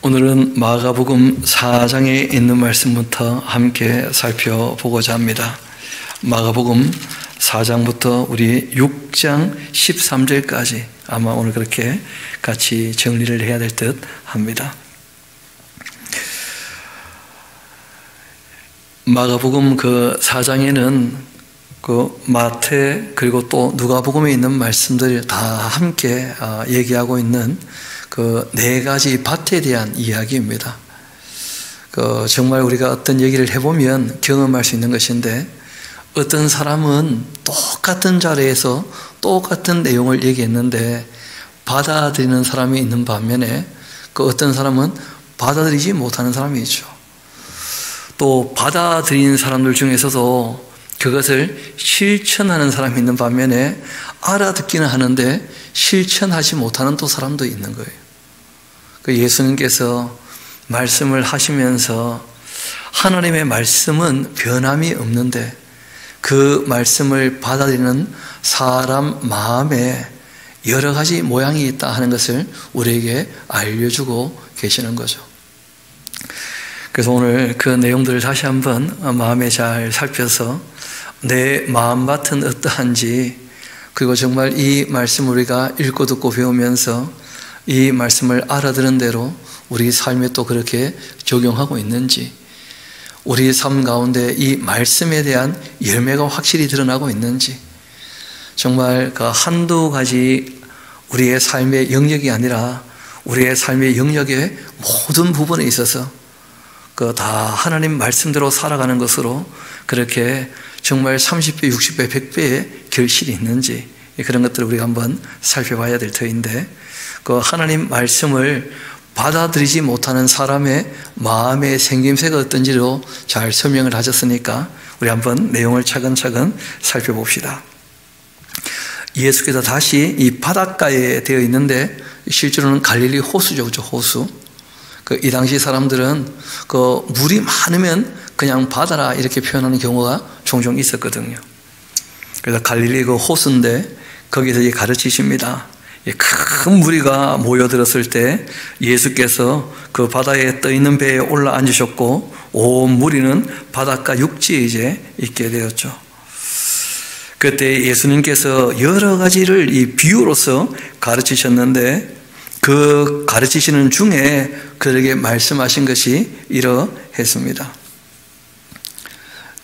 오늘은 마가복음 4장에 있는 말씀부터 함께 살펴보고자 합니다. 마가복음 4장부터 우리 6장 13절까지 아마 오늘 그렇게 같이 정리를 해야 될 듯 합니다. 마가복음 그 4장에는 그 마태 그리고 또 누가복음에 있는 말씀들이 다 함께 얘기하고 있는 그 네 가지 밭에 대한 이야기입니다. 정말 우리가 어떤 얘기를 해보면 경험할 수 있는 것인데, 어떤 사람은 똑같은 자리에서 똑같은 내용을 얘기했는데 받아들이는 사람이 있는 반면에 그 어떤 사람은 받아들이지 못하는 사람이 있죠. 또 받아들이는 사람들 중에서도 그것을 실천하는 사람이 있는 반면에 알아듣기는 하는데 실천하지 못하는 또 사람도 있는 거예요. 예수님께서 말씀을 하시면서 하나님의 말씀은 변함이 없는데 그 말씀을 받아들이는 사람 마음에 여러 가지 모양이 있다 하는 것을 우리에게 알려주고 계시는 거죠. 그래서 오늘 그 내용들을 다시 한번 마음에 잘 살펴서 내 마음밭은 어떠한지, 그리고 정말 이 말씀을 우리가 읽고 듣고 배우면서 이 말씀을 알아들은 대로 우리 삶에 또 그렇게 적용하고 있는지, 우리 삶 가운데 이 말씀에 대한 열매가 확실히 드러나고 있는지, 정말 그 한두 가지 우리의 삶의 영역이 아니라 우리의 삶의 영역의 모든 부분에 있어서 그 다 하나님 말씀대로 살아가는 것으로 그렇게 정말 30배, 60배, 100배의 결실이 있는지, 그런 것들을 우리가 한번 살펴봐야 될 터인데, 그 하나님 말씀을 받아들이지 못하는 사람의 마음의 생김새가 어떤지로 잘 설명을 하셨으니까 우리 한번 내용을 차근차근 살펴봅시다. 예수께서 다시 이 바닷가에 되어 있는데 실제로는 갈릴리 호수죠, 그렇죠? 호수. 이 당시 사람들은 그 물이 많으면 그냥 바다라 이렇게 표현하는 경우가 종종 있었거든요. 그래서 갈릴리 그 호수인데 거기서 이제 가르치십니다. 큰 무리가 모여들었을 때 예수께서 그 바다에 떠 있는 배에 올라 앉으셨고 온 무리는 바닷가 육지에 이제 있게 되었죠. 그때 예수님께서 여러 가지를 이 비유로서 가르치셨는데 그 가르치시는 중에 그에게 말씀하신 것이 이러했습니다.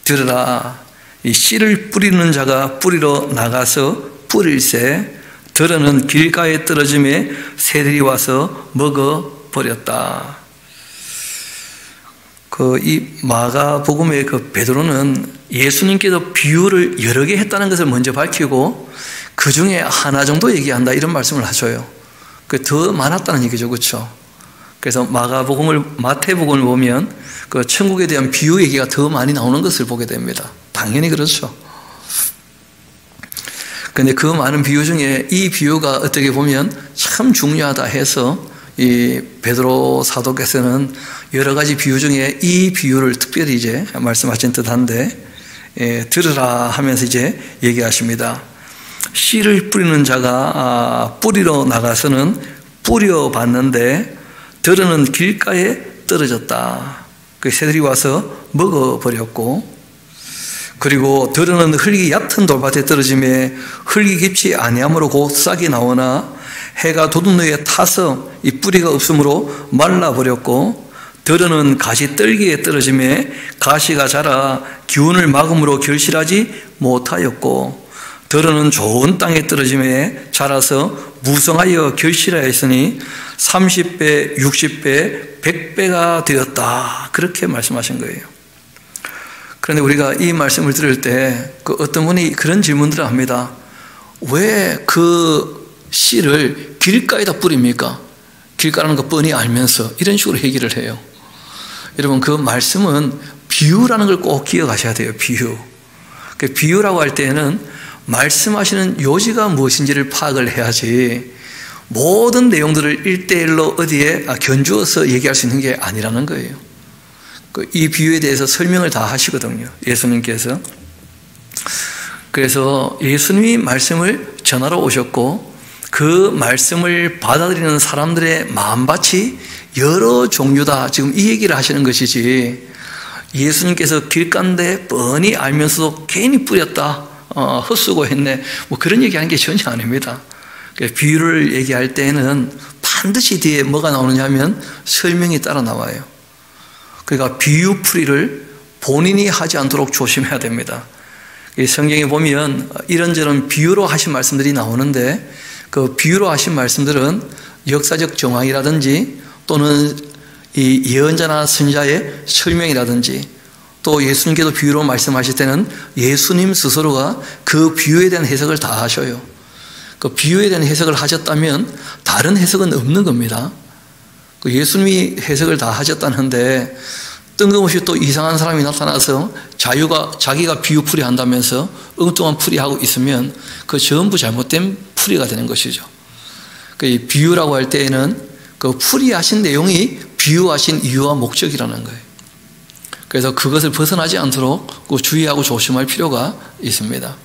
들으라, 이 씨를 뿌리는 자가 뿌리러 나가서 뿌릴새 들어는 길가에 떨어짐에 새들이 와서 먹어버렸다. 이 마가복음의 그 베드로는 예수님께서 비유를 여러 개 했다는 것을 먼저 밝히고 그 중에 하나 정도 얘기한다 이런 말씀을 하셔요. 더 많았다는 얘기죠, 그렇죠? 그래서 마태복음을 보면 그 천국에 대한 비유 얘기가 더 많이 나오는 것을 보게 됩니다. 당연히 그렇죠. 그런데 그 많은 비유 중에 이 비유가 어떻게 보면 참 중요하다 해서 이 베드로 사도께서는 여러 가지 비유 중에 이 비유를 특별히 이제 말씀하신 듯한데, 들으라 하면서 이제 얘기하십니다. 씨를 뿌리는 자가 뿌리러 나가서는 뿌려봤는데 들어는 길가에 떨어졌다. 그 새들이 와서 먹어버렸고, 그리고 들어는 흙이 얕은 돌밭에 떨어짐에 흙이 깊지 아니하므로 곧 싹이 나오나 해가 돋은 후에 타서 이 뿌리가 없으므로 말라버렸고, 들어는 가시 떨기에 떨어짐에 가시가 자라 기운을 막음으로 결실하지 못하였고, 들어는 좋은 땅에 떨어짐에 자라서 무성하여 결실하였으니 30배, 60배, 100배가 되었다. 그렇게 말씀하신 거예요. 그런데 우리가 이 말씀을 들을 때 어떤 분이 그런 질문들을 합니다. 왜 그 씨를 길가에다 뿌립니까? 길가라는 거 뻔히 알면서 이런 식으로 얘기를 해요. 여러분, 그 말씀은 비유라는 걸 꼭 기억하셔야 돼요. 비유. 비유라고 할 때는 말씀하시는 요지가 무엇인지를 파악을 해야지 모든 내용들을 1:1로 어디에 견주어서 얘기할 수 있는 게 아니라는 거예요. 이 비유에 대해서 설명을 다 하시거든요, 예수님께서. 그래서 예수님이 말씀을 전하러 오셨고 그 말씀을 받아들이는 사람들의 마음밭이 여러 종류다. 지금 이 얘기를 하시는 것이지, 예수님께서 길가인데 뻔히 알면서도 괜히 뿌렸다, 헛수고 했네, 뭐 그런 얘기하는 게 전혀 아닙니다. 비유를 얘기할 때는 반드시 뒤에 뭐가 나오느냐 하면 설명이 따라 나와요. 그러니까 비유풀이를 본인이 하지 않도록 조심해야 됩니다. 성경에 보면 이런저런 비유로 하신 말씀들이 나오는데, 그 비유로 하신 말씀들은 역사적 정황이라든지 또는 이 예언자나 선지자의 설명이라든지, 또 예수님께서 비유로 말씀하실 때는 예수님 스스로가 그 비유에 대한 해석을 다 하셔요. 그 비유에 대한 해석을 하셨다면 다른 해석은 없는 겁니다. 그 예수님이 해석을 다 하셨다는데 뜬금없이 또 이상한 사람이 나타나서 자기가 비유풀이 한다면서 엉뚱한 풀이하고 있으면 그 전부 잘못된 풀이가 되는 것이죠. 그 비유라고 할 때에는 그 풀이하신 내용이 비유하신 이유와 목적이라는 거예요. 그래서 그것을 벗어나지 않도록 주의하고 조심할 필요가 있습니다.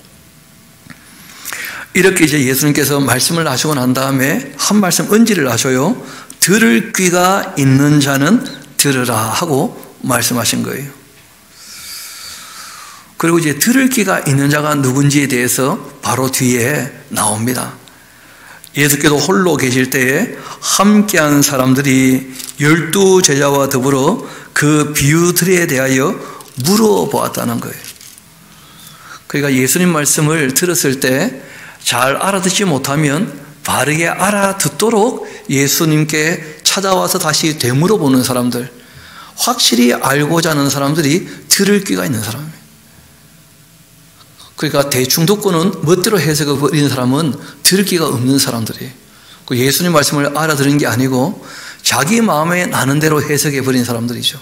이렇게 이제 예수님께서 말씀을 하시고 난 다음에 한 말씀 언지를 하셔요. 들을 귀가 있는 자는 들으라 하고 말씀하신 거예요. 그리고 이제 들을 귀가 있는 자가 누군지에 대해서 바로 뒤에 나옵니다. 예수께서 홀로 계실 때에 함께한 사람들이 12 제자와 더불어 그 비유들에 대하여 물어보았다는 거예요. 그러니까 예수님 말씀을 들었을 때 잘 알아듣지 못하면 바르게 알아듣도록 예수님께 찾아와서 다시 되물어보는 사람들, 확실히 알고자 하는 사람들이 들을 귀가 있는 사람이에요. 그러니까 대충 듣고는 멋대로 해석해 버리는 사람은 들을 귀가 없는 사람들이에요. 예수님 말씀을 알아들은 게 아니고 자기 마음에 나는 대로 해석해 버린 사람들이죠.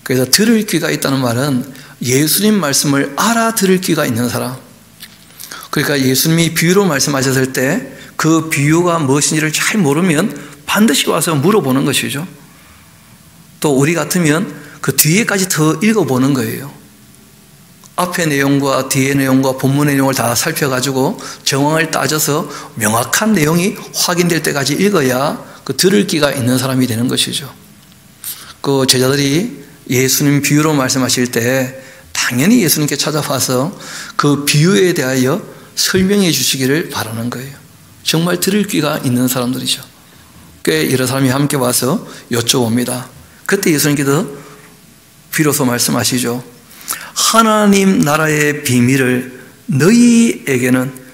그래서 들을 귀가 있다는 말은 예수님 말씀을 알아들을 귀가 있는 사람. 그러니까 예수님이 비유로 말씀하셨을 때 그 비유가 무엇인지를 잘 모르면 반드시 와서 물어보는 것이죠. 또 우리 같으면 그 뒤에까지 더 읽어보는 거예요. 앞의 내용과 뒤의 내용과 본문의 내용을 다 살펴가지고 정황을 따져서 명확한 내용이 확인될 때까지 읽어야 그 들을 귀가 있는 사람이 되는 것이죠. 그 제자들이 예수님 비유로 말씀하실 때 당연히 예수님께 찾아와서 그 비유에 대하여 설명해 주시기를 바라는 거예요. 정말 들을 귀가 있는 사람들이죠. 꽤 여러 사람이 함께 와서 여쭤봅니다. 그때 예수님께서 비로소 말씀하시죠. 하나님 나라의 비밀을 너희에게는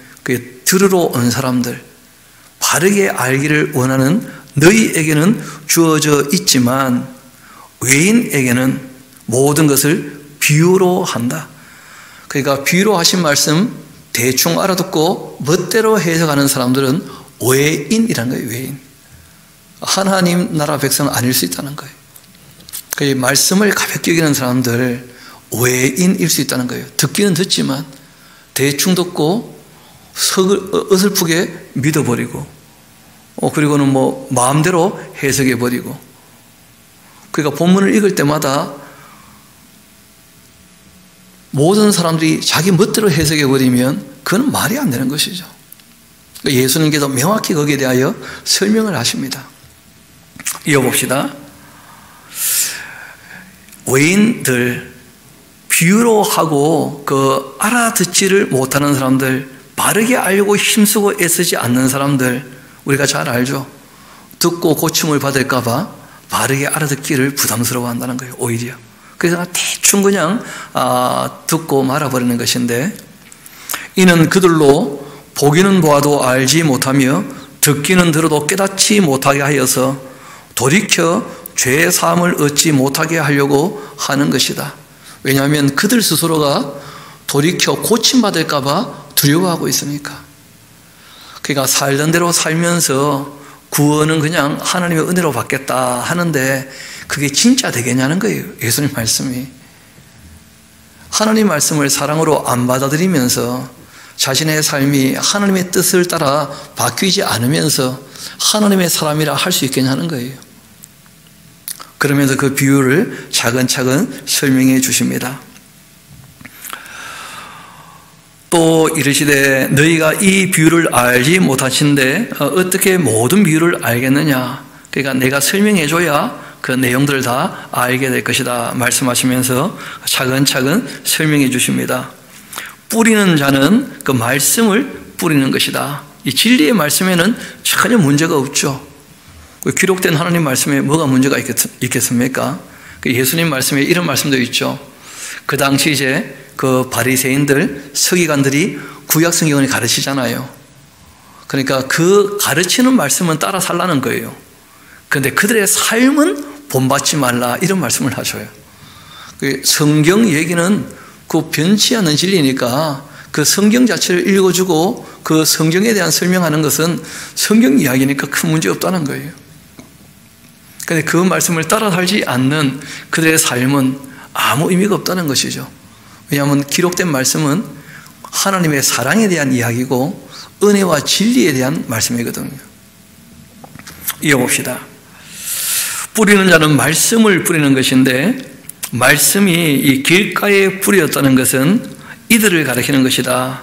들으러 온 사람들, 바르게 알기를 원하는 너희에게는 주어져 있지만 외인에게는 모든 것을 비유로 한다. 그러니까 비유로 하신 말씀 대충 알아듣고 멋대로 해석하는 사람들은 외인이라는 거예요. 외인. 하나님 나라 백성은 아닐 수 있다는 거예요. 그 말씀을 가볍게 여기는 사람들 외인일 수 있다는 거예요. 듣기는 듣지만 대충 듣고 어설프게 믿어버리고 그리고는 뭐 마음대로 해석해버리고, 그러니까 본문을 읽을 때마다 모든 사람들이 자기 멋대로 해석해버리면 그건 말이 안 되는 것이죠. 예수님께서 명확히 거기에 대하여 설명을 하십니다. 이어봅시다. 외인들, 비유로 하고 그 알아듣지를 못하는 사람들, 바르게 알고 힘쓰고 애쓰지 않는 사람들, 우리가 잘 알죠. 듣고 고침을 받을까 봐 바르게 알아듣기를 부담스러워한다는 거예요. 오히려. 그래서 대충 그냥 듣고 말아버리는 것인데, 이는 그들로 보기는 보아도 알지 못하며 듣기는 들어도 깨닫지 못하게 하여서 돌이켜 죄의 사함을 얻지 못하게 하려고 하는 것이다. 왜냐하면 그들 스스로가 돌이켜 고침받을까 봐 두려워하고 있으니까. 그러니까 살던 대로 살면서 구원은 그냥 하나님의 은혜로 받겠다 하는데 그게 진짜 되겠냐는 거예요. 예수님 말씀이. 하나님 말씀을 사랑으로 안 받아들이면서 자신의 삶이 하나님의 뜻을 따라 바뀌지 않으면서 하나님의 사람이라 할 수 있겠냐는 거예요. 그러면서 그 비유를 차근차근 설명해 주십니다. 또 이르시되 너희가 이 비유를 알지 못하신데 어떻게 모든 비유를 알겠느냐? 그러니까 내가 설명해줘야 그 내용들을 다 알게 될 것이다 말씀하시면서 차근차근 설명해 주십니다. 뿌리는 자는 그 말씀을 뿌리는 것이다. 이 진리의 말씀에는 전혀 문제가 없죠. 기록된 하나님 말씀에 뭐가 문제가 있겠습니까? 예수님 말씀에 이런 말씀도 있죠. 그 당시 이제 그 바리새인들, 서기관들이 구약 성경을 가르치잖아요. 그러니까 그 가르치는 말씀은 따라 살라는 거예요. 그런데 그들의 삶은 본받지 말라 이런 말씀을 하셔요. 성경 얘기는 그 변치 않는 진리니까 그 성경 자체를 읽어주고 그 성경에 대한 설명하는 것은 성경 이야기니까 큰 문제 없다는 거예요. 그런데 그 말씀을 따라 살지 않는 그들의 삶은 아무 의미가 없다는 것이죠. 왜냐하면 기록된 말씀은 하나님의 사랑에 대한 이야기고 은혜와 진리에 대한 말씀이거든요. 이어봅시다. 뿌리는 자는 말씀을 뿌리는 것인데 말씀이 이 길가에 뿌렸다는 것은 이들을 가리키는 것이다.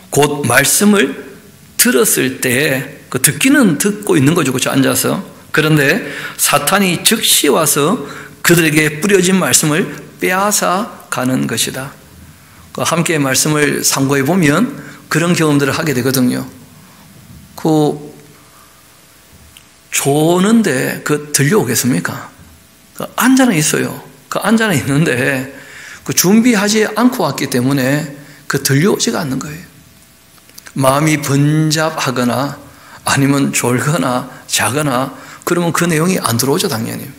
곧 말씀을 들었을 때 그 듣기는 듣고 있는 거죠. 그렇죠? 앉아서. 그런데 사탄이 즉시 와서 그들에게 뿌려진 말씀을 빼앗아 가는 것이다. 함께 말씀을 상고해 보면 그런 경험들을 하게 되거든요. 조는데 들려오겠습니까? 앉아는 있어요. 앉아는 있는데 준비하지 않고 왔기 때문에 들려오지가 않는 거예요. 마음이 번잡하거나 아니면 졸거나 자거나 그러면 그 내용이 안 들어오죠, 당연히.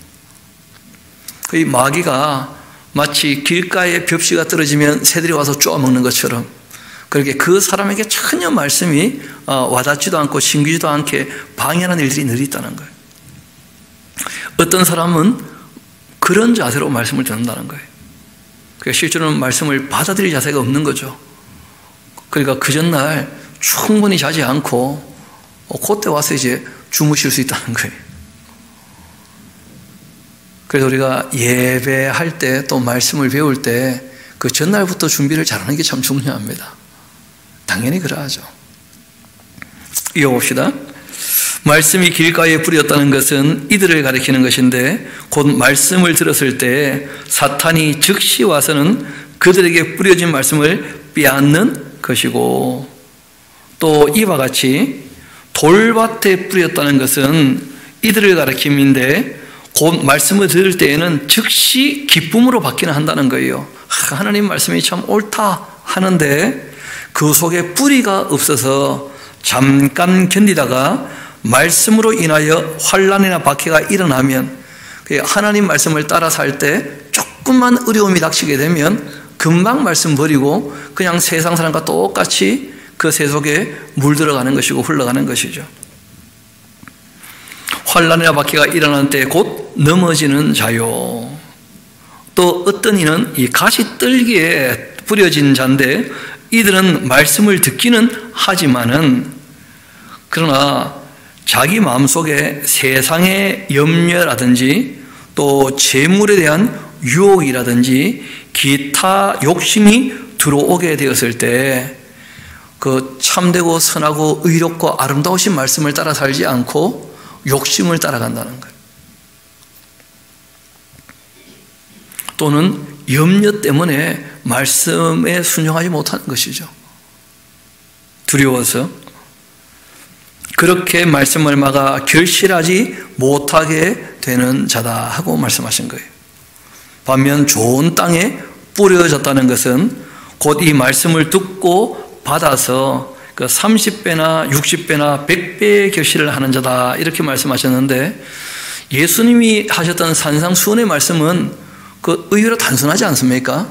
이 마귀가 마치 길가에 벽시가 떨어지면 새들이 와서 쪼아먹는 것처럼 그렇게 그 사람에게 전혀 말씀이 와닿지도 않고 신기지도 않게 방해하는 일들이 늘 있다는 거예요. 어떤 사람은 그런 자세로 말씀을 듣는다는 거예요. 그러니까 실제로는 말씀을 받아들일 자세가 없는 거죠. 그러니까 그 전날 충분히 자지 않고 그때 와서 이제 주무실 수 있다는 거예요. 그래서 우리가 예배할 때 또 말씀을 배울 때 그 전날부터 준비를 잘하는 게 참 중요합니다. 당연히 그러하죠. 이어봅시다. 말씀이 길가에 뿌렸다는 것은 이들을 가리키는 것인데 곧 말씀을 들었을 때 사탄이 즉시 와서는 그들에게 뿌려진 말씀을 빼앗는 것이고 또 이와 같이 돌밭에 뿌렸다는 것은 이들을 가리킴인데 곧 말씀을 들을 때에는 즉시 기쁨으로 받기는 한다는 거예요. 하나님 말씀이 참 옳다 하는데 그 속에 뿌리가 없어서 잠깐 견디다가 말씀으로 인하여 환난이나 박해가 일어나면 하나님 말씀을 따라 살 때 조금만 어려움이 닥치게 되면 금방 말씀 버리고 그냥 세상 사람과 똑같이 그 새 속에 물들어가는 것이고 흘러가는 것이죠. 환난이나 박해가 일어날 때 곧 넘어지는 자요. 또 어떤 이는 이 가시떨기에 뿌려진 자인데 이들은 말씀을 듣기는 하지만은 그러나 자기 마음속에 세상의 염려라든지 또 재물에 대한 유혹이라든지 기타 욕심이 들어오게 되었을 때 그 참되고 선하고 의롭고 아름다우신 말씀을 따라 살지 않고 욕심을 따라간다는 거예요. 또는 염려 때문에 말씀에 순종하지 못하는 것이죠. 두려워서 그렇게 말씀을 막아 결실하지 못하게 되는 자다 하고 말씀하신 거예요. 반면 좋은 땅에 뿌려졌다는 것은 곧 이 말씀을 듣고 받아서 30배나 60배나 100배의 결실을 하는 자다 이렇게 말씀하셨는데 예수님이 하셨던 산상수훈의 말씀은 의외로 단순하지 않습니까?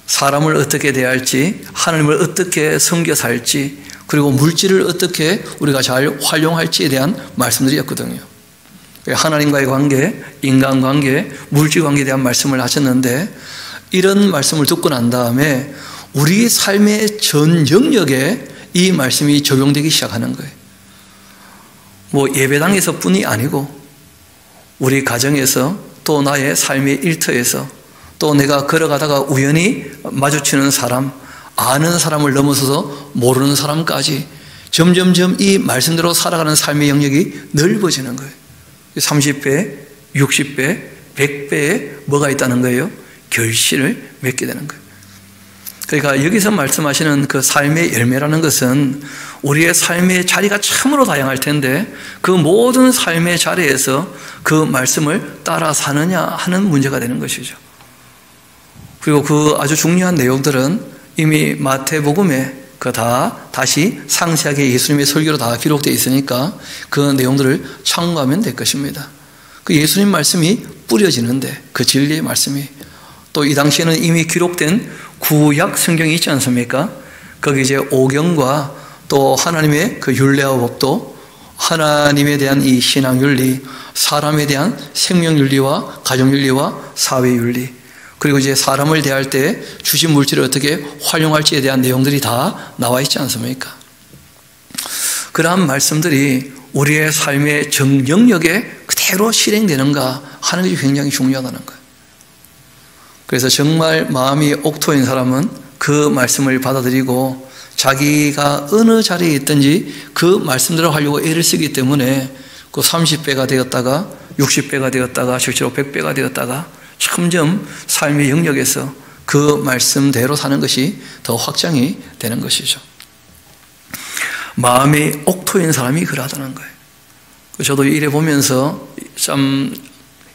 사람을 어떻게 대할지, 하나님을 어떻게 섬겨 살지, 그리고 물질을 어떻게 우리가 잘 활용할지에 대한 말씀들이었거든요. 하나님과의 관계, 인간관계, 물질관계에 대한 말씀을 하셨는데 이런 말씀을 듣고 난 다음에 우리 삶의 전 영역에 이 말씀이 적용되기 시작하는 거예요. 예배당에서 뿐이 아니고 우리 가정에서 또 나의 삶의 일터에서 또 내가 걸어가다가 우연히 마주치는 사람, 아는 사람을 넘어서서 모르는 사람까지 점점점 이 말씀대로 살아가는 삶의 영역이 넓어지는 거예요. 30배, 60배, 100배에 뭐가 있다는 거예요? 결실을 맺게 되는 거예요. 그러니까 여기서 말씀하시는 그 삶의 열매라는 것은 우리의 삶의 자리가 참으로 다양할 텐데 그 모든 삶의 자리에서 그 말씀을 따라 사느냐 하는 문제가 되는 것이죠. 그리고 그 아주 중요한 내용들은 이미 마태복음에 다시 상세하게 예수님의 설교로 다 기록되어 있으니까 그 내용들을 참고하면 될 것입니다. 그 예수님 말씀이 뿌려지는데 그 진리의 말씀이 또 이 당시에는 이미 기록된 구약 성경이 있지 않습니까? 거기 이제 오경과 또 하나님의 그 율례와 법도 하나님에 대한 이 신앙윤리, 사람에 대한 생명윤리와 가정윤리와 사회윤리 그리고 이제 사람을 대할 때 주신 물질을 어떻게 활용할지에 대한 내용들이 다 나와 있지 않습니까? 그러한 말씀들이 우리의 삶의 영역에 그대로 실행되는가 하는 것이 굉장히 중요하다는 거예요. 그래서 정말 마음이 옥토인 사람은 그 말씀을 받아들이고 자기가 어느 자리에 있든지 그 말씀대로 하려고 애를 쓰기 때문에 그 30배가 되었다가 60배가 되었다가 실제로 100배가 되었다가 점점 삶의 영역에서 그 말씀대로 사는 것이 더 확장이 되는 것이죠. 마음이 옥토인 사람이 그러하다는 거예요. 저도 이래 보면서 참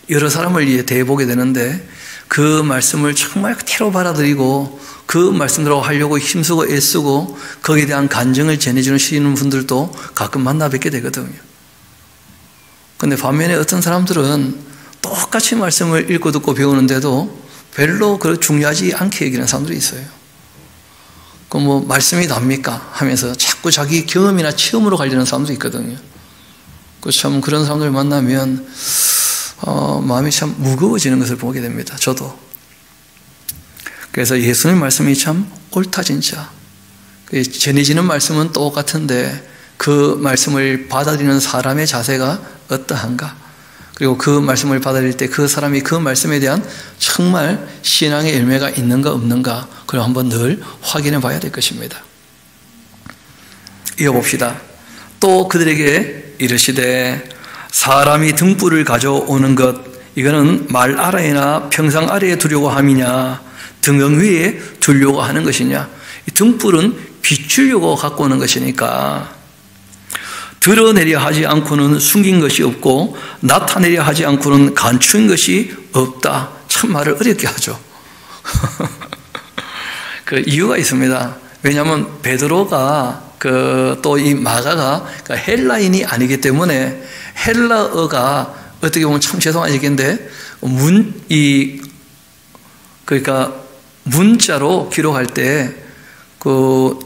여러 사람을 대해보게 되는데 그 말씀을 정말 그대로 받아들이고 그 말씀대로 하려고 힘쓰고 애쓰고 거기에 대한 간증을 전해주시는 분들도 가끔 만나 뵙게 되거든요. 그런데 반면에 어떤 사람들은 똑같이 말씀을 읽고 듣고 배우는데도 별로 중요하지 않게 여기는 사람들이 있어요. 그럼 뭐 말씀이 답니까? 하면서 자꾸 자기 경험이나 체험으로 가려는 사람도 있거든요. 참 그런 사람들 만나면 마음이 참 무거워지는 것을 보게 됩니다. 저도. 그래서 예수님 말씀이 참 옳다 진짜. 전해지는 말씀은 똑같은데 그 말씀을 받아들이는 사람의 자세가 어떠한가? 그리고 그 말씀을 받아들일 때 그 사람이 그 말씀에 대한 정말 신앙의 열매가 있는가 없는가 그걸 한번 늘 확인해 봐야 될 것입니다. 이어봅시다. 또 그들에게 이르시되 사람이 등불을 가져오는 것 이거는 말 아래나 평상 아래에 두려고 함이냐 등경 위에 두려고 하는 것이냐. 이 등불은 비추려고 갖고 오는 것이니까 드러내려 하지 않고는 숨긴 것이 없고 나타내려 하지 않고는 감춘 것이 없다. 참 말을 어렵게 하죠. 그 이유가 있습니다. 왜냐하면 베드로가 또 이 마가가 헬라인이 아니기 때문에 헬라어가 어떻게 보면 참 죄송한 얘기인데 그러니까 문자로 기록할 때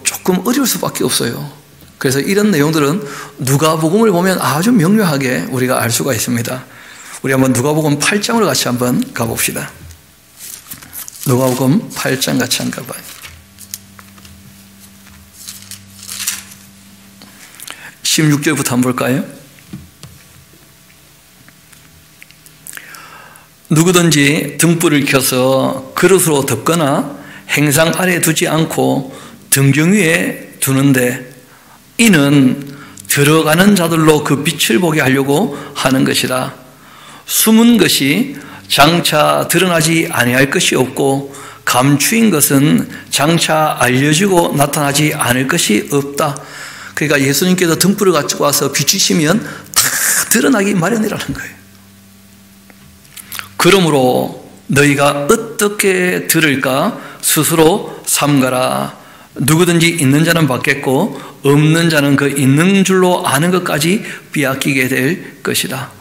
조금 어려울 수밖에 없어요. 그래서 이런 내용들은 누가복음을 보면 아주 명료하게 우리가 알 수가 있습니다. 우리 한번 누가복음 8장으로 같이 한번 가봅시다. 누가복음 8장 같이 한번 가봐요. 16절부터 한번 볼까요? 누구든지 등불을 켜서 그릇으로 덮거나 행상 아래에 두지 않고 등경 위에 두는데 이는 들어가는 자들로 그 빛을 보게 하려고 하는 것이라. 숨은 것이 장차 드러나지 아니할 것이 없고 감추인 것은 장차 알려지고 나타나지 않을 것이 없다. 그러니까 예수님께서 등불을 가지고 와서 비추시면 다 드러나기 마련이라는 거예요. 그러므로 너희가 어떻게 들을까 스스로 삼가라. 누구든지 있는 자는 받겠고 없는 자는 그 있는 줄로 아는 것까지 빼앗기게 될 것이다.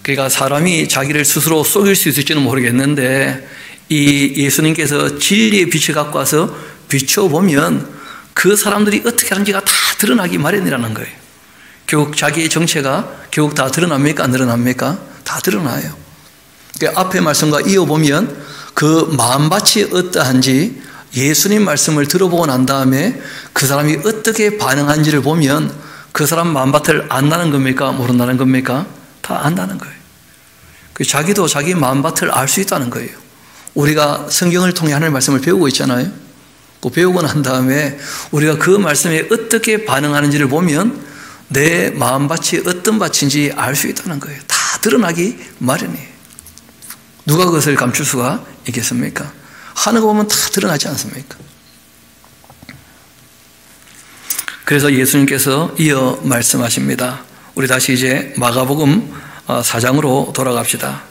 그러니까 사람이 자기를 스스로 속일 수 있을지는 모르겠는데 이 예수님께서 진리의 빛을 갖고 와서 비춰보면 그 사람들이 어떻게 하는지가 다 드러나기 마련이라는 거예요. 결국 자기의 정체가 결국 다 드러납니까? 안 드러납니까? 다 드러나요. 그러니까 앞의 말씀과 이어보면 그 마음밭이 어떠한지 예수님 말씀을 들어보고 난 다음에 그 사람이 어떻게 반응한지를 보면 그 사람 마음밭을 안다는 겁니까? 모른다는 겁니까? 다 안다는 거예요. 자기도 자기 마음밭을 알 수 있다는 거예요. 우리가 성경을 통해 하나님의 말씀을 배우고 있잖아요. 그 배우고 난 다음에 우리가 그 말씀에 어떻게 반응하는지를 보면 내 마음밭이 어떤 밭인지 알 수 있다는 거예요. 다 드러나기 마련이에요. 누가 그것을 감출 수가 있겠습니까? 하는 거 보면 다 드러나지 않습니까? 그래서 예수님께서 이어 말씀하십니다. 우리 다시 이제 마가복음 4장으로 돌아갑시다.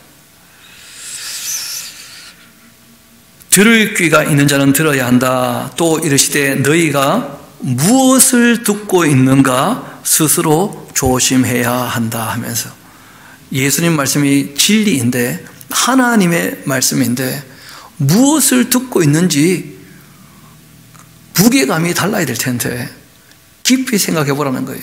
들을 귀가 있는 자는 들어야 한다. 또 이르시되 너희가 무엇을 듣고 있는가 스스로 조심해야 한다 하면서 예수님 말씀이 진리인데 하나님의 말씀인데 무엇을 듣고 있는지 무게감이 달라야 될 텐데 깊이 생각해 보라는 거예요.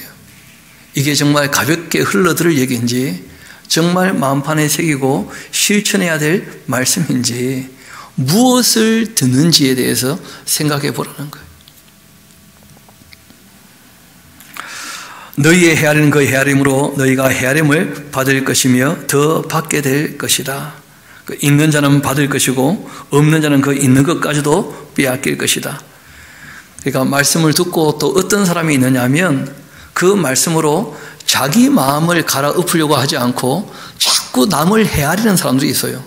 이게 정말 가볍게 흘러들을 얘기인지 정말 마음판에 새기고 실천해야 될 말씀인지 무엇을 듣는지에 대해서 생각해 보라는 거예요. 너희의 헤아리는 그 헤아림으로 너희가 헤아림을 받을 것이며 더 받게 될 것이다. 그 있는 자는 받을 것이고 없는 자는 그 있는 것까지도 빼앗길 것이다. 그러니까 말씀을 듣고 또 어떤 사람이 있느냐 하면 그 말씀으로 자기 마음을 갈아엎으려고 하지 않고 자꾸 남을 헤아리는 사람들이 있어요.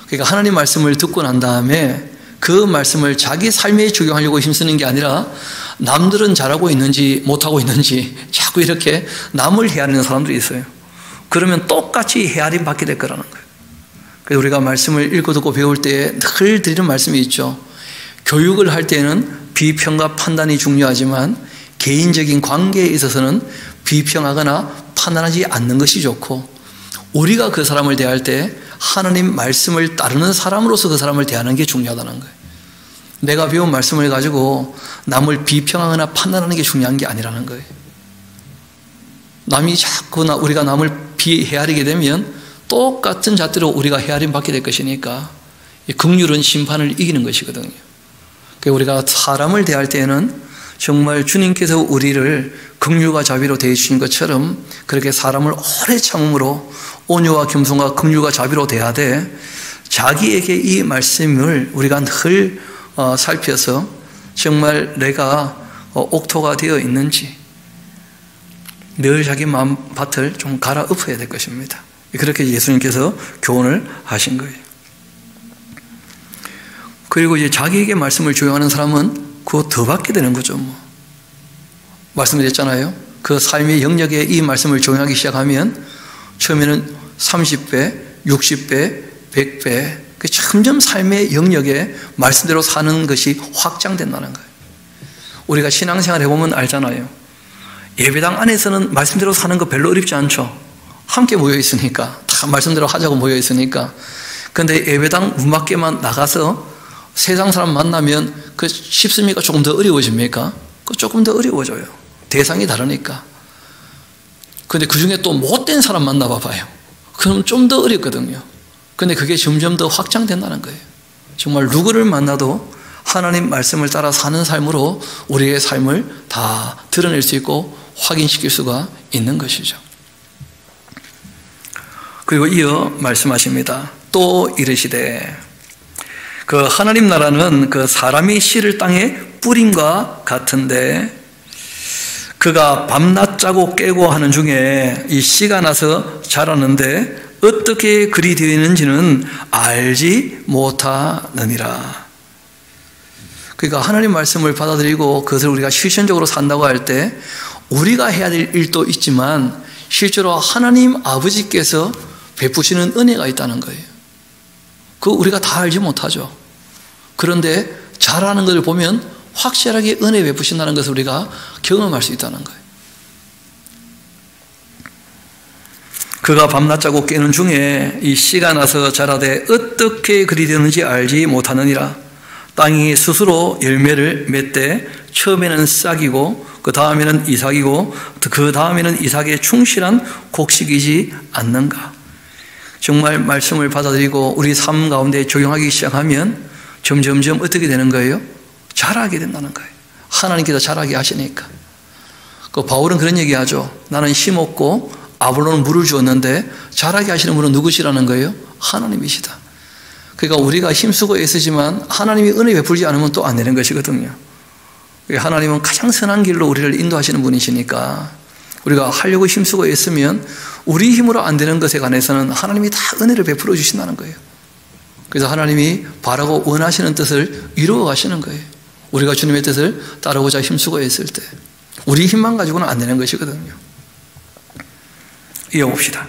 그러니까 하나님 말씀을 듣고 난 다음에 그 말씀을 자기 삶에 적용하려고 힘쓰는 게 아니라 남들은 잘하고 있는지 못하고 있는지 자꾸 이렇게 남을 헤아리는 사람들이 있어요. 그러면 똑같이 헤아림 받게 될 거라는 거예요. 그래서 우리가 말씀을 읽고 듣고 배울 때 늘 드리는 말씀이 있죠. 교육을 할 때는 비평과 판단이 중요하지만 개인적인 관계에 있어서는 비평하거나 판단하지 않는 것이 좋고 우리가 그 사람을 대할 때 하나님 말씀을 따르는 사람으로서 그 사람을 대하는 게 중요하다는 거예요. 내가 배운 말씀을 가지고 남을 비평하거나 판단하는 게 중요한 게 아니라는 거예요. 남이 자꾸 우리가 남을 헤아리게 되면 똑같은 잣대로 우리가 헤아림 받게 될 것이니까 긍휼은 심판을 이기는 것이거든요. 우리가 사람을 대할 때는 정말 주님께서 우리를 긍휼과 자비로 대해주신 것처럼 그렇게 사람을 오래 참음으로 온유와 겸손과 긍휼과 자비로 대하되 자기에게 이 말씀을 우리가 늘 살펴서 정말 내가 옥토가 되어 있는지 늘 자기 마음밭을 좀 갈아엎어야 될 것입니다. 그렇게 예수님께서 교훈을 하신 거예요. 그리고 이제 자기에게 말씀을 적용하는 사람은 그거 더 받게 되는 거죠. 말씀드렸잖아요. 그 삶의 영역에 이 말씀을 적용하기 시작하면 처음에는 30배, 60배, 100배 점점 삶의 영역에 말씀대로 사는 것이 확장된다는 거예요. 우리가 신앙생활 해보면 알잖아요. 예배당 안에서는 말씀대로 사는 거 별로 어렵지 않죠. 함께 모여 있으니까 다 말씀대로 하자고 모여 있으니까. 그런데 예배당 문 밖에만 나가서 세상 사람 만나면 그 쉽습니까? 조금 더 어려워집니까? 그 조금 더 어려워져요. 대상이 다르니까. 그런데 그 중에 또 못된 사람 만나봐봐요. 그럼 좀 더 어렵거든요. 그런데 그게 점점 더 확장된다는 거예요. 정말 누구를 만나도 하나님 말씀을 따라 사는 삶으로 우리의 삶을 다 드러낼 수 있고 확인시킬 수가 있는 것이죠. 그리고 이어 말씀하십니다. 또 이르시되 그 하나님 나라는 그 사람이 씨를 땅에 뿌림과 같은데 그가 밤낮 짜고 깨고 하는 중에 이 씨가 나서 자라는데 어떻게 그리 되어 있는지는 알지 못하느니라. 그러니까 하나님 말씀을 받아들이고 그것을 우리가 실천적으로 산다고 할 때 우리가 해야 될 일도 있지만 실제로 하나님 아버지께서 베푸시는 은혜가 있다는 거예요. 그거 우리가 다 알지 못하죠. 그런데 잘하는 것을 보면 확실하게 은혜 베푸신다는 것을 우리가 경험할 수 있다는 거예요. 그가 밤낮 짜고 깨는 중에 이 씨가 나서 자라되 어떻게 그리 되는지 알지 못하느니라. 땅이 스스로 열매를 맺되 처음에는 싹이고 그 다음에는 이삭이고 그 다음에는 이삭에 충실한 곡식이지 않는가. 정말 말씀을 받아들이고 우리 삶 가운데 적용하기 시작하면 점점점 어떻게 되는 거예요? 자라게 된다는 거예요. 하나님께서 자라게 하시니까. 그 바울은 그런 얘기하죠. 나는 심었고 아볼로는 물을 주었는데 자라게 하시는 분은 누구시라는 거예요? 하나님이시다. 그러니까 우리가 힘쓰고 애쓰지만 하나님이 은혜 베풀지 않으면 또 안 되는 것이거든요. 하나님은 가장 선한 길로 우리를 인도하시는 분이시니까 우리가 하려고 힘쓰고 애쓰면 우리 힘으로 안 되는 것에 관해서는 하나님이 다 은혜를 베풀어 주신다는 거예요. 그래서 하나님이 바라고 원하시는 뜻을 이루어 가시는 거예요. 우리가 주님의 뜻을 따르고자 힘쓰고 애쓸 때 우리 힘만 가지고는 안 되는 것이거든요. 이어봅시다.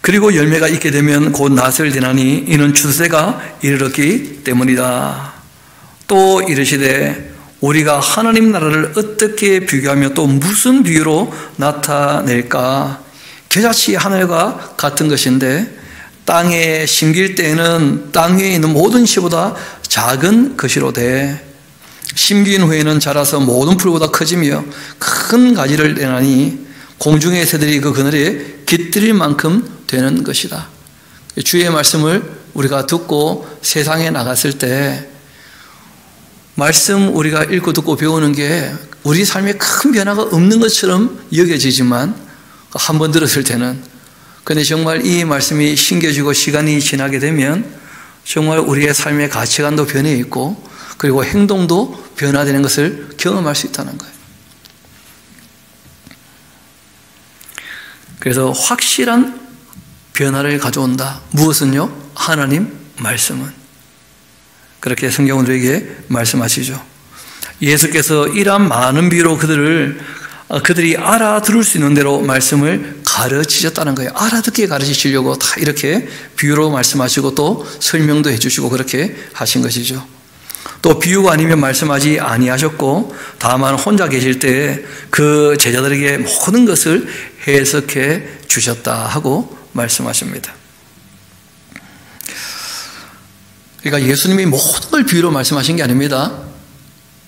그리고 열매가 있게 되면 곧 낫을 지나니 이는 출세가 이르렀기 때문이다. 또 이르시되 우리가 하나님 나라를 어떻게 비교하며 또 무슨 비유로 나타낼까? 겨자씨 하늘과 같은 것인데 땅에 심길 때에는 땅 위에 있는 모든 씨보다 작은 것이로되 심긴 후에는 자라서 모든 풀보다 커지며 큰 가지를 내나니 공중의 새들이 그 그늘에 깃들일 만큼 되는 것이다. 주의 말씀을 우리가 듣고 세상에 나갔을 때 말씀 우리가 읽고 듣고 배우는 게 우리 삶에 큰 변화가 없는 것처럼 여겨지지만 한번 들었을 때는 근데 정말 이 말씀이 신겨지고 시간이 지나게 되면 정말 우리의 삶의 가치관도 변해 있고 그리고 행동도 변화되는 것을 경험할 수 있다는 거예요. 그래서 확실한 변화를 가져온다. 무엇은요? 하나님 말씀은. 그렇게 성경은 우리에게 말씀하시죠. 예수께서 이러한 많은 비유로 그들이 알아들을 수 있는 대로 말씀을 가르치셨다는 거예요. 알아듣게 가르치시려고 다 이렇게 비유로 말씀하시고 또 설명도 해주시고 그렇게 하신 것이죠. 또 비유가 아니면 말씀하지 아니하셨고 다만 혼자 계실 때 그 제자들에게 모든 것을 해석해 주셨다 하고 말씀하십니다. 그러니까 예수님이 모든 걸 비유로 말씀하신 게 아닙니다.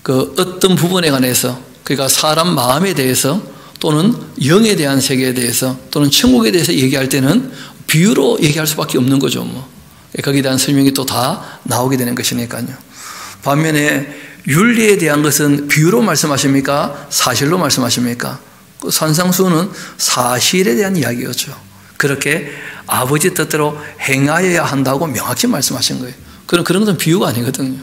그 어떤 부분에 관해서 그러니까 사람 마음에 대해서 또는 영에 대한 세계에 대해서 또는 천국에 대해서 얘기할 때는 비유로 얘기할 수밖에 없는 거죠. 거기에 대한 설명이 또 다 나오게 되는 것이니까요. 반면에 윤리에 대한 것은 비유로 말씀하십니까? 사실로 말씀하십니까? 산상수훈은 사실에 대한 이야기였죠. 그렇게 아버지 뜻대로 행하여야 한다고 명확히 말씀하신 거예요. 그런 것은 비유가 아니거든요.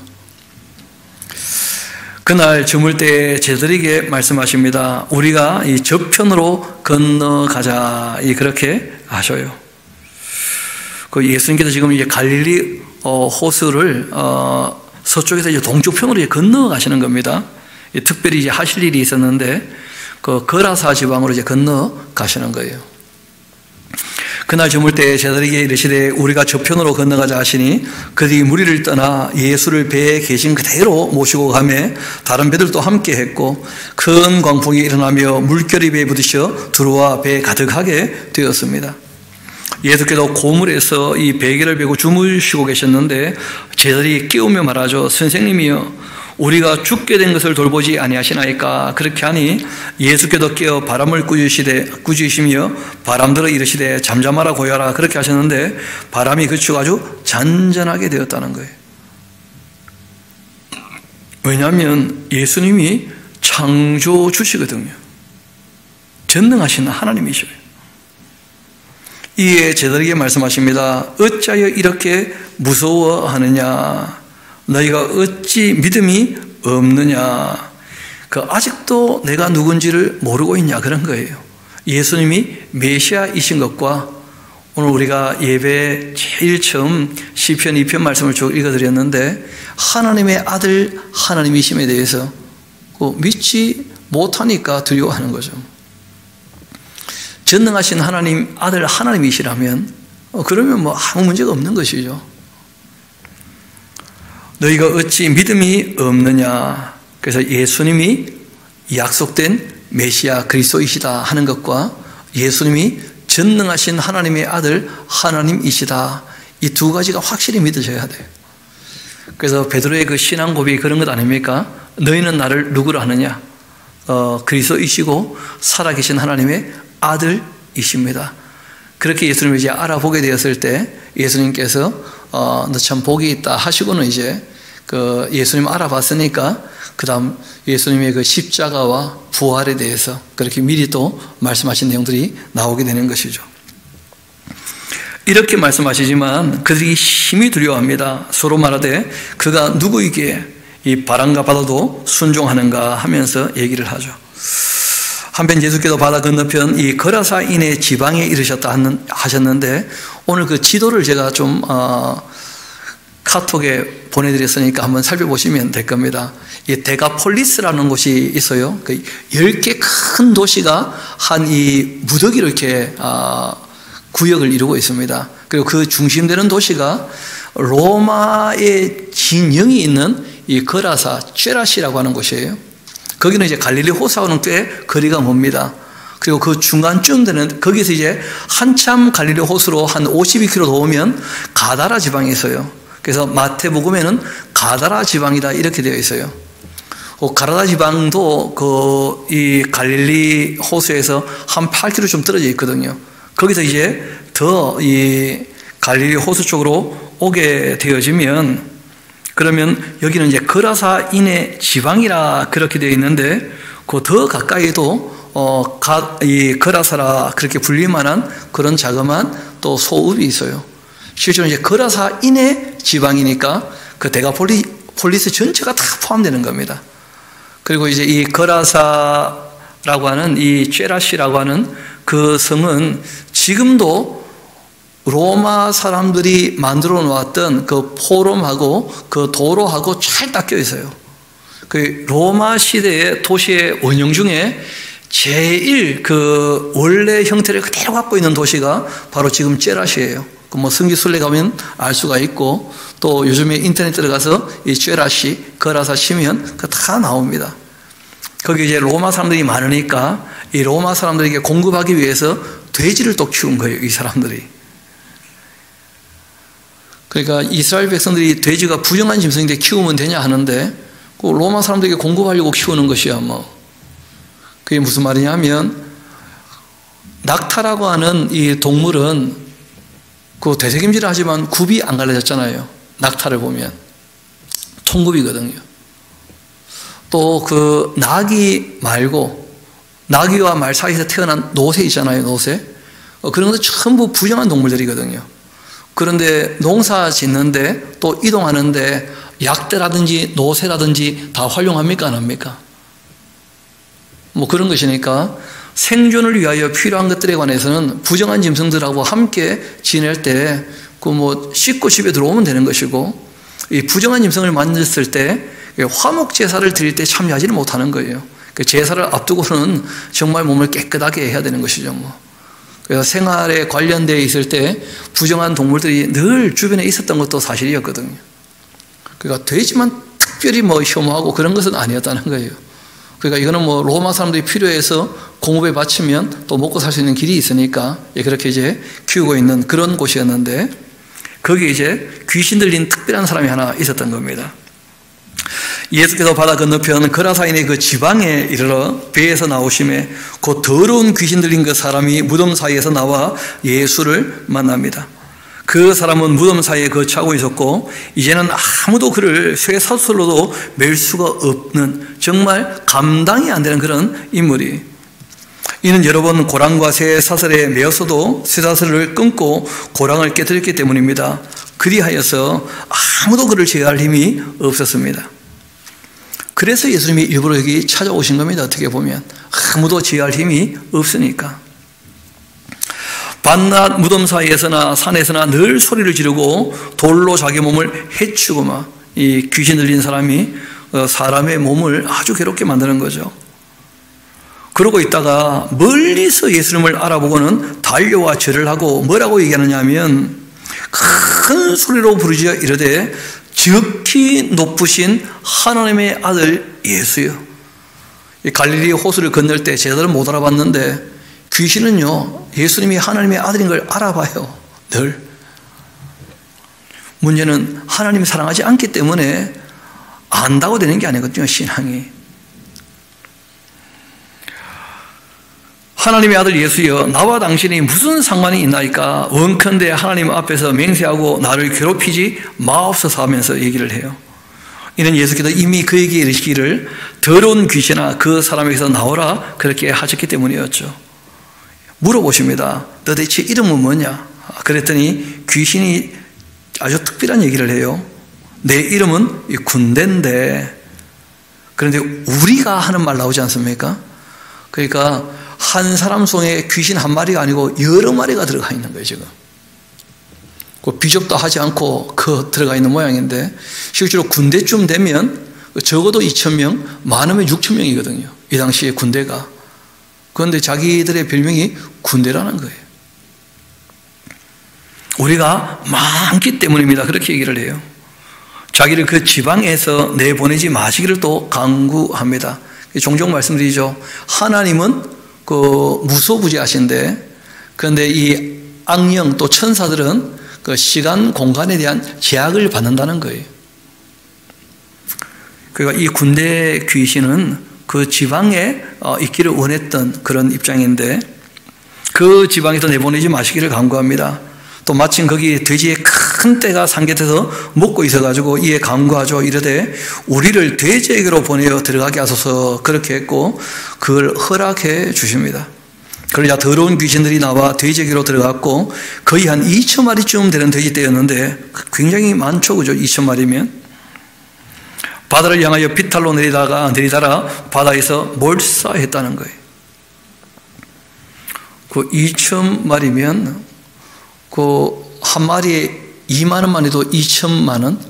그날 저물 때 제자들에게 말씀하십니다. 우리가 이 저편으로 건너가자. 그렇게 하셔요. 그 예수님께서 지금 이제 갈릴리 호수를 서쪽에서 이제 동쪽편으로 건너가시는 겁니다. 특별히 이제 하실 일이 있었는데 그 거라사 지방으로 이제 건너가시는 거예요. 그날 저물 때 제자들에게 이르시되 우리가 저편으로 건너가자 하시니 그들이 무리를 떠나 예수를 배에 계신 그대로 모시고 가매 다른 배들도 함께 했고 큰 광풍이 일어나며 물결이 배에 부딪혀 들어와 배에 가득하게 되었습니다. 예수께서 고물에서 이 베개를 베고 주무시고 계셨는데 제자들이 깨우며 말하죠. 선생님이여 우리가 죽게 된 것을 돌보지 아니하시나이까. 그렇게 하니 예수께서 깨어 바람을 꾸짖으시며 바람들어 이르시되 잠잠하라 고요하라. 그렇게 하셨는데 바람이 그치고 아주 잔잔하게 되었다는 거예요. 왜냐하면 예수님이 창조주시거든요. 전능하신 하나님이셔요. 이에 제자들에게 말씀하십니다. 어찌하여 이렇게 무서워하느냐? 너희가 어찌 믿음이 없느냐? 아직도 내가 누군지를 모르고 있냐? 그런 거예요. 예수님이 메시아이신 것과 오늘 우리가 예배 제일 처음 시편 2편 말씀을 쭉 읽어드렸는데 하나님의 아들 하나님이심에 대해서 믿지 못하니까 두려워하는 거죠. 전능하신 하나님 아들 하나님이시라면 그러면 아무 문제가 없는 것이죠. 너희가 어찌 믿음이 없느냐? 그래서 예수님이 약속된 메시아 그리스도이시다 하는 것과 예수님이 전능하신 하나님의 아들 하나님이시다, 이 두 가지가 확실히 믿으셔야 돼요. 그래서 베드로의 그 신앙 고백이 그런 것 아닙니까? 너희는 나를 누구로 하느냐? 그리스도이시고 살아계신 하나님의 아들이십니다. 그렇게 예수님을 이제 알아보게 되었을 때 예수님께서 너 참 복이 있다 하시고는 이제 그 예수님 알아봤으니까 그 다음 예수님의 그 십자가와 부활에 대해서 그렇게 미리 또 말씀하신 내용들이 나오게 되는 것이죠. 이렇게 말씀하시지만 그들이 심히 두려워합니다. 서로 말하되 그가 누구이기에 이 바람과 바다도 순종하는가 하면서 얘기를 하죠. 한편 예수께서 바다 건너편 이 거라사인의 지방에 이르셨다 하셨는데, 오늘 그 지도를 제가 좀 카톡에 보내드렸으니까 한번 살펴보시면 될 겁니다. 이 데가폴리스라는 곳이 있어요. 그 10개 큰 도시가 한 이 무더기로 이렇게 구역을 이루고 있습니다. 그리고 그 중심되는 도시가 로마의 진영이 있는 이 거라사 죄라시라고 하는 곳이에요. 거기는 이제 갈릴리 호수하고는 꽤 거리가 멉니다. 그리고 그 중간쯤 되는, 거기서 이제 한참 갈릴리 호수로 한 52km 더 오면 가다라 지방이 있어요. 그래서 마태복음에는 가다라 지방이다 이렇게 되어 있어요. 가다라 지방도 이 갈릴리 호수에서 한 8km 좀 떨어져 있거든요. 거기서 이제 더 이 갈릴리 호수 쪽으로 오게 되어지면, 그러면 여기는 이제 거라사인의 지방이라 그렇게 되어 있는데, 그 더 가까이도 이 거라사라 그렇게 불릴 만한 그런 자그마한 또 소읍이 있어요. 실제로 이제 거라사인의 지방이니까 그 데가폴리스 전체가 다 포함되는 겁니다. 그리고 이제 이 거라사라고 하는 이 죄라시라고 하는 그 성은 지금도 로마 사람들이 만들어 놓았던 그 포럼하고 그 도로하고 잘 닦여 있어요. 그 로마 시대의 도시의 원형 중에 제일 그 원래 형태를 그대로 갖고 있는 도시가 바로 지금 죄라시예요. 뭐 성지순례 가면 알 수가 있고, 또 요즘에 인터넷 들어가서 이 죄라시, 거라사 치면 그 다 나옵니다. 거기 이제 로마 사람들이 많으니까 이 로마 사람들에게 공급하기 위해서 돼지를 또 키운 거예요, 이 사람들이. 그러니까 이스라엘 백성들이 돼지가 부정한 짐승인데 키우면 되냐 하는데, 그 로마 사람들에게 공급하려고 키우는 것이야 뭐. 그게 무슨 말이냐면, 낙타라고 하는 이 동물은 그 되새김질을 하지만 굽이 안 갈라졌잖아요. 낙타를 보면 통굽이거든요. 또 그 나귀 말고, 나귀와 말 사이에서 태어난 노새 있잖아요, 노새. 그런 것도 전부 부정한 동물들이거든요. 그런데 농사 짓는데 또 이동하는데 약대라든지 노새라든지 다 활용합니까, 안 합니까? 뭐 그런 것이니까 생존을 위하여 필요한 것들에 관해서는 부정한 짐승들하고 함께 지낼 때 그 뭐 씻고 집에 들어오면 되는 것이고, 이 부정한 짐승을 만졌을 때 화목 제사를 드릴 때 참여하지는 못하는 거예요. 그 제사를 앞두고는 정말 몸을 깨끗하게 해야 되는 것이죠. 뭐. 그래서 생활에 관련되어 있을 때 부정한 동물들이 늘 주변에 있었던 것도 사실이었거든요. 그러니까 돼지만 특별히 뭐 혐오하고 그런 것은 아니었다는 거예요. 그러니까 이거는 뭐 로마 사람들이 필요해서 공급에 바치면 또 먹고 살 수 있는 길이 있으니까 그렇게 이제 키우고 있는 그런 곳이었는데, 거기에 이제 귀신 들린 특별한 사람이 하나 있었던 겁니다. 예수께서 바다 건너편 거라사인의 그 지방에 이르러 배에서 나오심에 곧 더러운 귀신 들린 그 사람이 무덤 사이에서 나와 예수를 만납니다. 그 사람은 무덤 사이에 거처하고 있었고, 이제는 아무도 그를 쇠사슬로도 맬 수가 없는, 정말 감당이 안 되는 그런 인물이. 이는 여러 번 고랑과 쇠사슬에 매어서도 쇠사슬을 끊고 고랑을 깨뜨렸기 때문입니다. 그리하여서 아무도 그를 제어할 힘이 없었습니다. 그래서 예수님이 일부러 여기 찾아오신 겁니다. 어떻게 보면 아무도 제어할 힘이 없으니까. 밤낮 무덤 사이에서나 산에서나 늘 소리를 지르고 돌로 자기 몸을 해치고 막 이 귀신 들린 사람이 사람의 몸을 아주 괴롭게 만드는 거죠. 그러고 있다가 멀리서 예수님을 알아보고는 달려와 절을 하고 뭐라고 얘기하느냐 하면, 큰 소리로 부르짖어 이르되 지극히 높으신 하나님의 아들 예수요. 갈릴리 호수를 건널 때 제자들은 못 알아봤는데 귀신은요, 예수님이 하나님의 아들인 걸 알아봐요. 늘. 문제는 하나님이 사랑하지 않기 때문에 안다고 되는 게 아니거든요, 신앙이. 하나님의 아들 예수여, 나와 당신이 무슨 상관이 있나이까? 원컨대 하나님 앞에서 맹세하고 나를 괴롭히지 마옵소서 하면서 얘기를 해요. 이는 예수께서 이미 그에게 이르시기를 더러운 귀신아 그 사람에게서 나오라 그렇게 하셨기 때문이었죠. 물어보십니다. 너 대체 이름은 뭐냐? 그랬더니 귀신이 아주 특별한 얘기를 해요. 내 이름은 군대인데, 그런데 우리가 하는 말 나오지 않습니까? 그러니까 한 사람 손에 귀신 한 마리가 아니고 여러 마리가 들어가 있는 거예요, 지금. 그 비좁도 하지 않고 들어가 있는 모양인데, 실제로 군대쯤 되면 적어도 2,000명, 많으면 6,000명이거든요. 이 당시에 군대가. 그런데 자기들의 별명이 군대라는 거예요. 우리가 많기 때문입니다. 그렇게 얘기를 해요. 자기를 그 지방에서 내보내지 마시기를 또 강구합니다. 종종 말씀드리죠. 하나님은 무소부지하신데, 그런데 이 악령 또 천사들은 그 시간, 공간에 대한 제약을 받는다는 거예요. 그러니까 이 군대 귀신은 그 지방에 있기를 원했던 그런 입장인데, 그 지방에서 내보내지 마시기를 강구합니다. 또 마침 거기 돼지의 큰 떼가 산곁에서 먹고 있어가지고 이에 강구하죠. 이르되 우리를 돼지에게로 보내어 들어가게 하소서. 그렇게 했고 그걸 허락해 주십니다. 그러자 더러운 귀신들이 나와 돼지에게로 들어갔고, 거의 한 2,000마리쯤 되는 돼지떼였는데, 굉장히 많죠, 그죠? 2,000마리면. 바다를 향하여 비탈로 내리다가 바다에서 몰사했다는 거예요. 그 2,000마리면 한 마리에 2만 원만 해도 2천만 원?